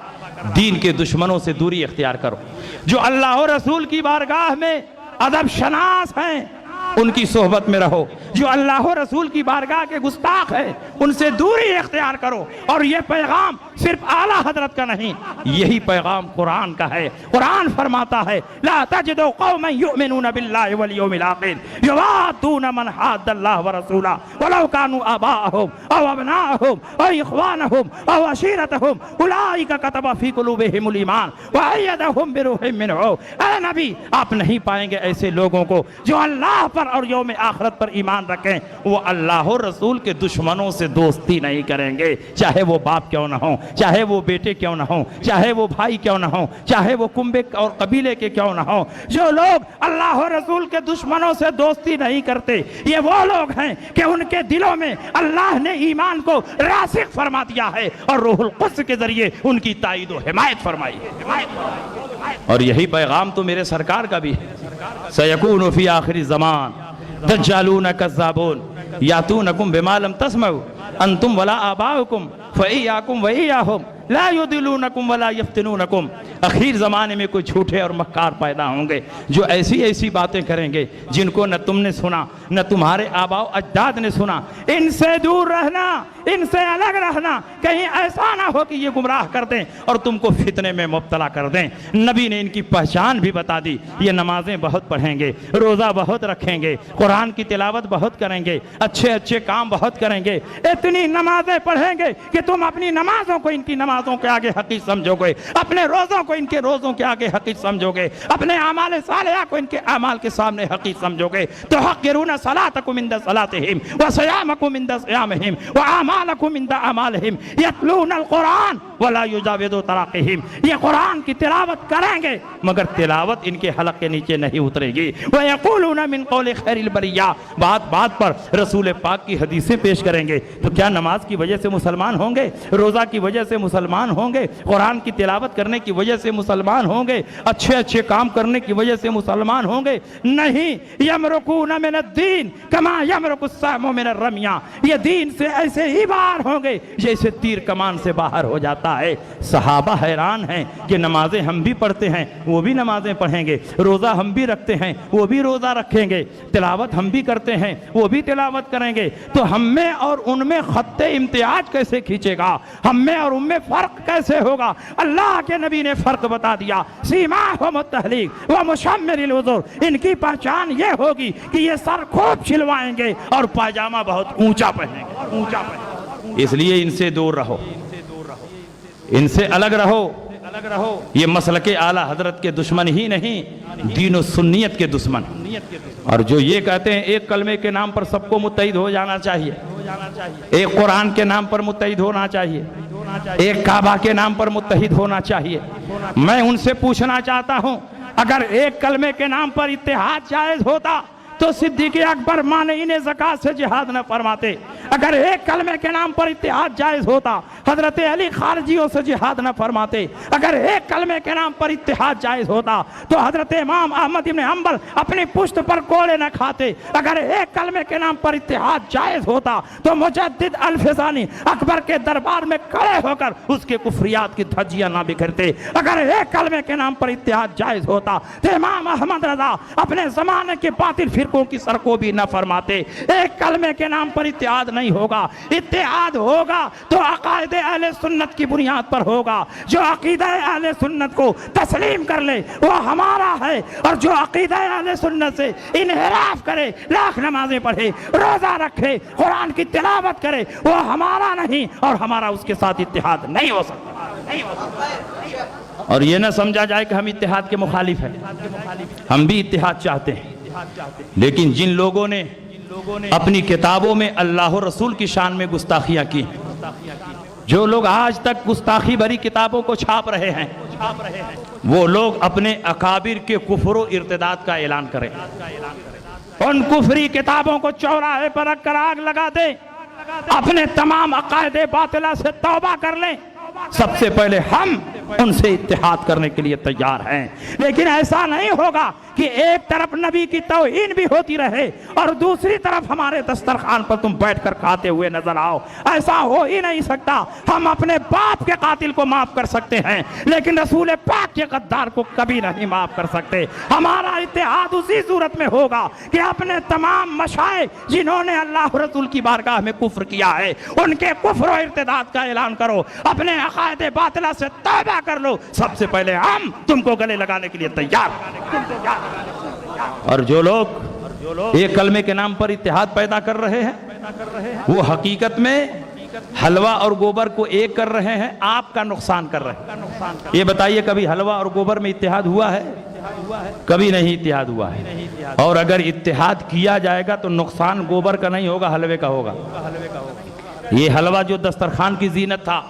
दीन के दुश्मनों से दूरी इख्तियार करो। जो अल्लाह और रसूल की बारगाह में अदब शनास हैं उनकी सोहबत में रहो, जो अल्लाह और रसूल की बारगाह के गुस्ताख है उनसे दूरी इख्तियार करो। और ये पैगाम सिर्फ आला हजरत का नहीं, यही पैगाम कुरान का है। कुरान फरमाता है ला तजिदु कौमन युमिनून बिल्लाहि वल यौमिल आखिर युवादून मन हाद्दल्लाह व रसूला वलौ कानू आबाअहुम औ अबनाअहुम औ इख्वानहुम औ अशीरतहुम उलाइका कतबा फी कुलूबिहिमुल ईमान व अय्यदहुम बिरूहिम मिनहु। ऐ नबी, आप नहीं पाएंगे ऐसे लोगों को जो अल्लाह पर और यौम आखिरत पर ईमान रखें, वो अल्लाह और रसूल के दुश्मनों से दोस्ती नहीं करेंगे, चाहे वो बाप क्यों ना हो, चाहे वो बेटे क्यों ना हो, चाहे वो भाई क्यों ना हो, चाहे वो कुंबे और कबीले के क्यों ना हो। जो लोग अल्लाह और रसूल के दुश्मनों से दोस्ती नहीं करते ये वो लोग हैं कि उनके दिलों में अल्लाह ने ईमान को रासिख फरमा दिया है और रूहुल कुद्स के जरिए उनकी ताईद और हिमायत फरमाई है। और यही पैगाम तो मेरे सरकार का भी है। सयकूनु फी आखिरी ज़मान दज्जालून कज़्ज़ाबून यातूनकुम बिमा लम तस्मऊ अंतुम वला आबाउकुम फइयाकुम वइयाहुम ला युदिलूनकुम वला यफ्तिनूनकुम। आखिर ज़माने में कुछ झूठे और मक्कार पैदा होंगे जो ऐसी ऐसी बातें करेंगे जिनको न तुमने सुना न तुम्हारे आबाओ अजदाद ने सुना। इनसे दूर रहना, इनसे अलग रहना, कहीं ऐसा ना हो कि ये गुमराह कर दें और तुमको फितने में मुब्तला कर दें। नबी ने इनकी पहचान भी बता दी, ये नमाजें बहुत पढ़ेंगे, रोज़ा बहुत रखेंगे, कुरान की तिलावत बहुत करेंगे, अच्छे अच्छे काम बहुत करेंगे। इतनी नमाजें पढ़ेंगे कि तुम अपनी नमाजों को इनकी नमाजों के आगे हकीर समझोगे, अपने रोज़ों को इनके रोज़ों के आगे हकीर समझोगे, अपने आमाल सालिहा को इनके आमाल के सामने हकीर समझोगे। तो हक़िरून सलातकुम इंदा सलातिहिम व सियामकुम इंदा सियामिहिम व आमालकुम इंदा आमालिहिम यतलूनल कुरान वला युजाविदु तराक़िहिम। ये कुरान की तिलावत करेंगे मगर तिलावत इनके हलक के नीचे नहीं उतरेगी। व यक़ूलूना मिन क़ौलि खैरिल बरिया, बात बात पर रसूल पाक की हदीसें पेश करेंगे। तो क्या नमाज की वजह से मुसलमान होंगे, रोज़ा की वजह से मुसलमान होंगे, कुरान की तिलावत करने की वजह से मुसलमान होंगे, अच्छे अच्छे काम करने की वजह से मुसलमान होंगे? नहीं। यमरुकूना मिनद्दीन कमा यमरुकुस्सामु मिनर रमिया, ये दीन से ऐसे ही बाहर होंगे जैसे तीर कमान से बाहर हो जाता है। सहाबा हैरान हैं कि नमाजें हम भी पढ़ते हैं, वो भी नमाजें पढ़ेंगे, रोज़ा हम भी रखते हैं, वो भी रोज़ा रखेंगे, तिलावत हम भी करते हैं, वो भी तिलावत करेंगे। तो हम में और उनमें खत्ते इम्तियाज कैसे खींचेगा, हम में और उनमें फ़र्क कैसे होगा? अल्लाह के नबी ने फ़र्क बता दिया। सीमाहुम तहलीक व मुशम्मिरिल उज़ुर, इनकी पहचान ये होगी कि ये सर खूब छिलवाएंगे और पायजामा बहुत ऊंचा पहनेंगे, ऊंचा पहनेंगे। इसलिए इनसे दूर रहो, इनसे अलग रहो। ये मसलके आला हजरत के दुश्मन ही नहीं, दीन और सुन्नियत के दुश्मन। और जो ये कहते हैं एक कलमे के नाम पर सबको मुत्तहिद हो जाना चाहिए, एक कुरान के नाम पर मुत्तहिद होना चाहिए, एक काबा के नाम पर मुत्तहिद होना चाहिए, मैं उनसे पूछना चाहता हूं, अगर एक कलमे के नाम पर इत्तेहाद जायज होता तो सिद्दीक़ अकबर माने ज़कात से जिहाद न फरमाते। अगर एक कलमे के नाम पर इत्तेहाद जायज़ होता हज़रत अली खारजियों से जिहाद न फरमाते। अगर एक कलमे के नाम पर इत्तेहाद जायज़ होता तो हज़रत इमाम अहमद इब्न हंबल अपनी पुश्त पर कोड़े न खाते। अगर एक कलमे के नाम पर इत्तेहाद जायज़ होता तो मुजद्दिद अल-फ़िज़ानी अकबर के दरबार में खड़े होकर उसके कुफ्रियात की धज्जियां ना बिखरते। अगर एक कलमे के नाम पर इत्तेहाद जायज़ होता तो इमाम अहमद रज़ा अपने ज़माने के बातिल फिरकों की सरको भी न फरमाते। एक कलमे के नाम पर इत्तेहाद नहीं होगा, इत्तेहाद होगा तो अक़ाइदे अहले सुन्नत की बुनियाद पर होगा। जो अक़ीदा अहले सुन्नत को तस्लीम कर ले वो हमारा है, और जो अक़ीदा अहले सुन्नत से इन्हिराफ करे, लाख नमाजें पढ़े, रोज़ा रखे, कुरान की तिलावत करे, वो हमारा नहीं और हमारा उसके साथ इत्तेहाद नहीं हो सकता, नहीं हो सकता। और ये ना समझा जाए कि हम इत्तेहाद के मुखालिफ हैं, हम भी इत्तेहाद चाहते हैं। लेकिन जिन लोगों ने अपनी किताबों में अल्लाह और रसूल की शान में गुस्ताखियां की, जो लोग आज तक गुस्ताखी भरी किताबों को छाप रहे हैं, वो लोग अपने अकाबिर के कुफ्र और इर्तिदाद का ऐलान करें। उन कुफरी किताबों को चौराहे पर रखकर आग लगा दें, अपने तमाम अकायदे बातिला से तौबा कर लें। सबसे पहले हम उनसे इत्तेहाद करने के लिए तैयार हैं। लेकिन ऐसा नहीं होगा कि एक तरफ नबी की तौहीन भी होती रहे और दूसरी तरफ हमारे दस्तरखान पर तुम बैठकर खाते हुए नजर आओ। ऐसा हो ही नहीं सकता। हम अपने बाप के कातिल को माफ कर सकते हैं लेकिन रसूल पाक के गद्दार को कभी नहीं माफ कर सकते। हमारा इत्तेहाद उसी सूरत में होगा कि अपने तमाम मशाए जिन्होंने अल्लाह रसूल की बारगाह में कुफ्र किया है उनके कुफ्र और इर्तिदाद का ऐलान करो, अपने अकायदे बातिला से तौबा कर लो। सबसे पहले हम तुमको गले लगाने के लिए तैयार। और जो लोग एक कलमे के नाम पर इत्तेहाद पैदा कर रहे हैं वो हकीकत में हलवा और गोबर को एक कर रहे हैं, आपका नुकसान कर रहे हैं। ये बताइए कभी हलवा और गोबर में इत्तेहाद हुआ है? कभी नहीं इत्तेहाद हुआ है। और अगर इत्तेहाद किया जाएगा तो नुकसान गोबर का नहीं होगा, हलवे का होगा। ये हलवा जो दस्तरखान की जीनत था,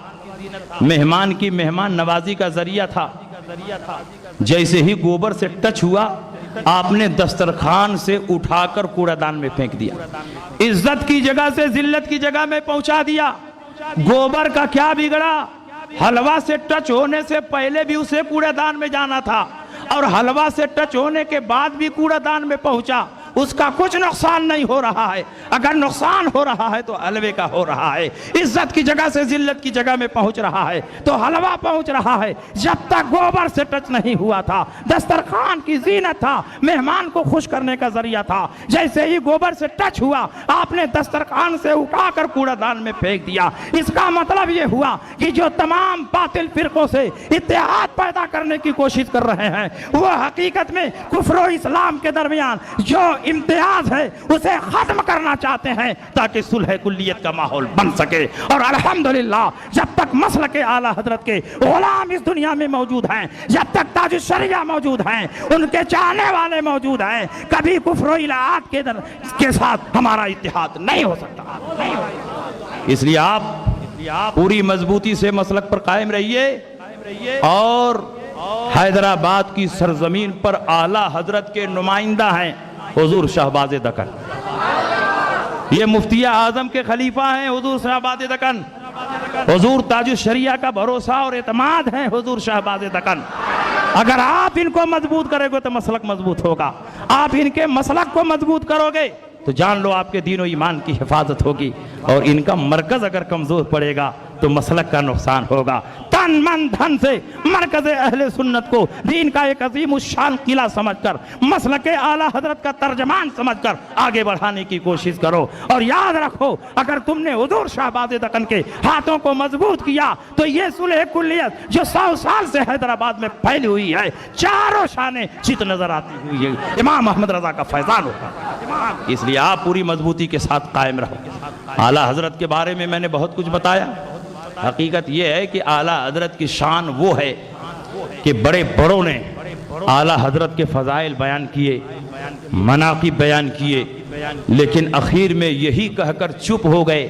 मेहमान की मेहमान नवाजी का जरिया था, जैसे ही गोबर से टच हुआ आपने दस्तरखान से उठाकर कूड़ादान में फेंक दिया, इज्जत की जगह से जिल्लत की जगह में पहुंचा दिया। गोबर का क्या बिगड़ा? हलवा से टच होने से पहले भी उसे कूड़ादान में जाना था और हलवा से टच होने के बाद भी कूड़ादान में पहुंचा उसका कुछ नुकसान नहीं हो रहा है। अगर नुकसान हो रहा है तो हलवे का हो रहा है। इज्जत की जगह से जिल्लत की जगह में पहुंच रहा है तो हलवा पहुंच रहा है। जब तक गोबर से टच नहीं हुआ था, दस्तरखान की जीनत था, मेहमान को खुश करने का जरिया था, जैसे ही गोबर से टच हुआ आपने दस्तरखान से उठाकर कूड़ादान में फेंक दिया। इसका मतलब यह हुआ कि जो तमाम बातिल फिरकों से इत्तेहाद पैदा करने की कोशिश कर रहे हैं वो हकीकत में कुफ्र और इस्लाम के दरमियान जो इम्तियाज है उसे खत्म करना चाहते हैं ताकि सुलह कुल्लियत का माहौल बन सके। और अल्हम्दुलिल्लाह जब तक मसल के आला हजरत के गुलाम इस दुनिया में मौजूद हैं, जब तक ताज शरिया मौजूद हैं, उनके चाहने वाले मौजूद हैं, कभी कुफ्र और इलाहाद के साथ हमारा इत्तेहाद नहीं हो सकता, नहीं हो। इसलिए आप पूरी मजबूती से मसलक पर कायम रहिए और हैदराबाद की सरजमीन पर आला हजरत के नुमाइंदा हैं हुजूर शहबाज दक्कन। ये मुफ्तिया आजम के खलीफा हैं हुजूर शहबाज दक्कन। हुजूर ताजुश शरिया का भरोसा और एतमाद है हुजूर शहबाज दक्कन। अगर आप इनको मजबूत करोगे तो मसलक मजबूत होगा। आप इनके मसलक को मजबूत करोगे तो जान लो आपके दीन और ईमान की हिफाजत होगी। और इनका मरकज अगर कमजोर पड़ेगा तो मसलक का नुकसान होगा। तन मन धन से मरकज अहले सुन्नत को दीन का एक अजीम शान किला समझकर, मसलक आला हजरत का तर्जमान समझकर आगे बढ़ाने की कोशिश करो। और याद रखो, अगर तुमने हुजूर शहबाज दक्कन के हाथों को मजबूत किया तो ये सुलह कुल्लियत जो 100 साल से हैदराबाद में फैली हुई है, चारों शाने चित नजर आती हुई है, इमाम अहमद रजा का फैजान होगा। इसलिए आप पूरी मजबूती के साथ कायम रहो। आला हजरत के बारे में मैंने बहुत कुछ बताया। हकीकत यह है कि आला हजरत की शान वो है कि बड़े बड़ों ने आला हजरत के फजाइल बयान किए, मनाक़िब बयान किए, लेकिन आखिर में यही कहकर चुप हो गए,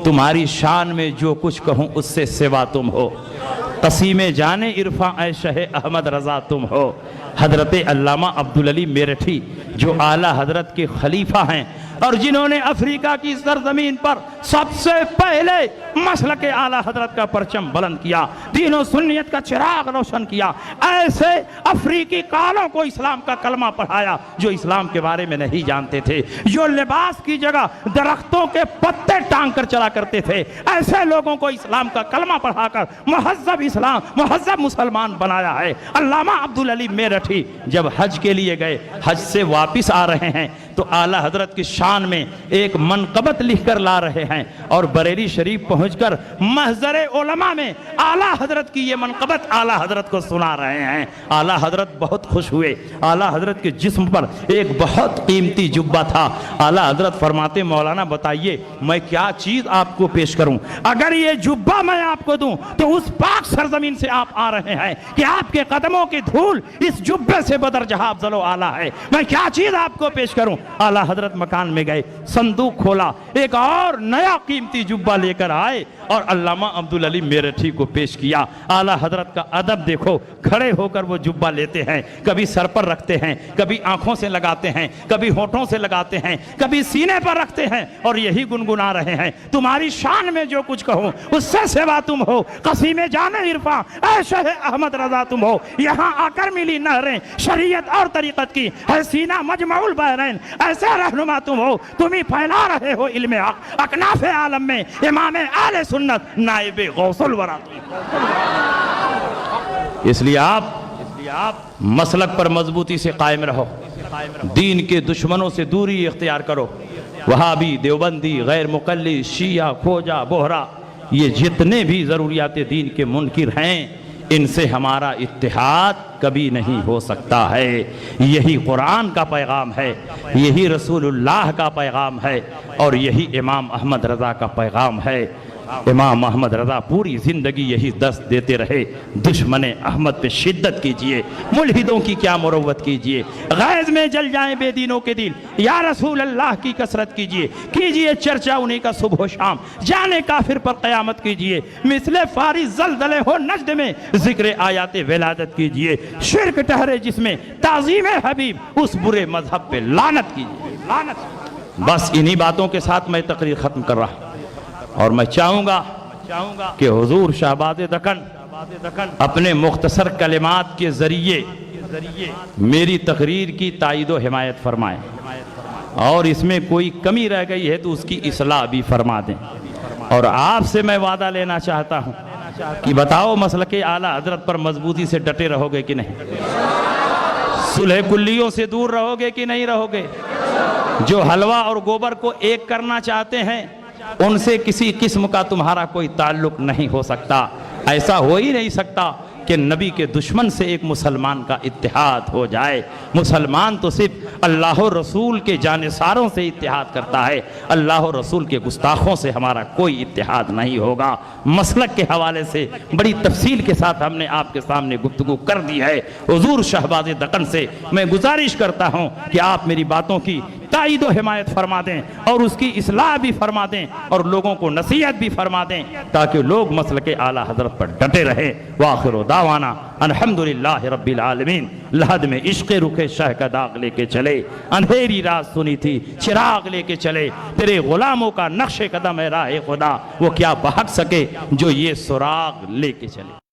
तुम्हारी शान में जो कुछ कहूँ उससे सिवा तुम हो। तसीमे जाने इरफा ए शह अहमद रजा तुम हो। हजरत अल्लामा अब्दुल अली मेरठी जो आला हजरत के खलीफा हैं और जिन्होंने अफ्रीका की सरजमीन पर सबसे पहले मसलक आला हजरत का परचम बुलंद किया, दीन सुन्नियत का चिराग रोशन किया, ऐसे अफ्रीकी कालों को इस्लाम का कलमा पढ़ाया जो इस्लाम के बारे में नहीं जानते थे, जो लिबास की जगह दरख्तों के पत्ते टांग कर चला करते थे, ऐसे लोगों को इस्लाम का कलमा पढ़ाकर महज़ब इस्लाम, महज़ब मुसलमान बनाया है। अल्लामा अब्दुल अली मेरठी जब हज के लिए गए, हज से वापिस आ रहे हैं तो आला हजरत की शान में एक मनकबत लिखकर ला रहे हैं और बरेली शरीफ पहुंचकर महज़र उलमा में आला हजरत की ये मनकबत आला हजरत को सुना रहे हैं। आला हजरत बहुत खुश हुए। आला हजरत के जिस्म पर एक बहुत कीमती जुब्बा था। आला हजरत फरमाते, मौलाना बताइए मैं क्या चीज़ आपको पेश करूं? अगर ये जुब्बा मैं आपको दूं तो उस पाक सरजमीन से आप आ रहे हैं कि आपके कदमों की धूल इस जुब्बे से बदरजहा अफजल आला है, मैं क्या चीज़ आपको पेश करूं? आला हजरत मकान में गए, संदूक खोला, एक और नया कीमती जुब्बा लेकर आए और अल्लामा अब्दुल अली मेरठी को पेश किया। आला हजरत का अदब देखो, खड़े होकर वो जुब्बा लेते हैं, कभी सर पर रखते हैं, कभी आंखों से लगाते हैं, कभी होठों से लगाते हैं, कभी सीने पर रखते हैं और यही गुनगुना रहे हैं, तुम्हारी शान में जो कुछ कहूं उससे सिवा तुम हो। कसीमे जाने इरफा ऐ शह अहमद रजा तुम हो। यहाँ आकर मिली नहरें शरीयत और तरीकत की, है सीना मजमउल बहरैन, ऐसे रहनुमा तुम हो। तुम ही फैला रहे हो इल्मे हक अकनाफे आलम में, इमाम आले सुन्नत नाइबे गौसुल वरा। इसलिए आप मसलक पर मजबूती से कायम रहो, दीन के दुश्मनों से दूरी इख्तियार करो। वहाबी, देवबंदी, गैर मुकल्ली, शिया, खोजा, बोहरा, ये जितने भी ज़रूरियात दीन के मुनकिर हैं, इनसे हमारा इत्तेहाद कभी नहीं हो सकता है। यही कुरान का पैगाम है, यही रसूलुल्लाह का पैगाम है और यही इमाम अहमद रज़ा का पैगाम है। इमाम अहमद रज़ा पूरी ज़िंदगी यही दर्स देते रहे, दुश्मने अहमद पे शिद्दत कीजिए, मुल्हिदों की क्या मुरव्वत कीजिए, गैज़ में जल जाएं बेदीनों के दिल, या रसूल अल्लाह की कसरत कीजिए चर्चा उन्हीं का सुबह शाम, जाने काफिर पर क़यामत कीजिए, मिसले फारी ज़लज़ले हो नजद में ज़िक्र आयात विलादत कीजिए, शिर्क ठहरे जिसमें ताज़ीम हबीब, उस बुरे मजहब पे लानत कीजिए, लानत। बस इन्हीं बातों के साथ मैं तकरीर ख़त्म कर रहा हूँ और मैं चाहूँगा कि हुजूर शहबाज दक्कन अपने मुख्तसर कलिमात के ज़रिए मेरी तकरीर की तायीद व हिमायत फरमाएं। और इसमें कोई कमी रह गई है तो उसकी इस्लाह भी फरमा दें। और आपसे मैं वादा लेना चाहता हूं कि बताओ मसलके आला हजरत पर मजबूती से डटे रहोगे कि नहीं? सुलह कुल्लियों से दूर रहोगे कि नहीं रहोगे? जो हलवा और गोबर को एक करना चाहते हैं उनसे किसी किस्म का तुम्हारा कोई ताल्लुक नहीं हो सकता। ऐसा हो ही नहीं सकता कि नबी के दुश्मन से एक मुसलमान का इत्तेहाद हो जाए। मुसलमान तो सिर्फ अल्लाह और रसूल के जानिसारों से इत्तेहाद करता है, अल्लाह और रसूल के गुस्ताखों से हमारा कोई इत्तेहाद नहीं होगा। मसलक के हवाले से बड़ी तफसील के साथ हमने आपके सामने गुफ्तगू कर दी है। हुजूर शहबाज दक्कन से मैं गुजारिश करता हूँ कि आप मेरी बातों की ताईद व हिमायत फरमा दें और उसकी इस्लाह भी फरमा दें और लोगों को नसीहत भी फरमा दें ताकि लोग मसलके आला हजरत पर डटे रहें। वाखिर दावाना अल्हम्दुलिल्लाह रब्बिल आलमीन। लहद में इश्क़ रुखे शह का दाग लेके चले, अंधेरी रात सुनी थी चिराग लेके चले, तेरे गुलामों का नक्शे कदम है राह खुदा, वो क्या बहक सके जो ये सुराग लेके चले।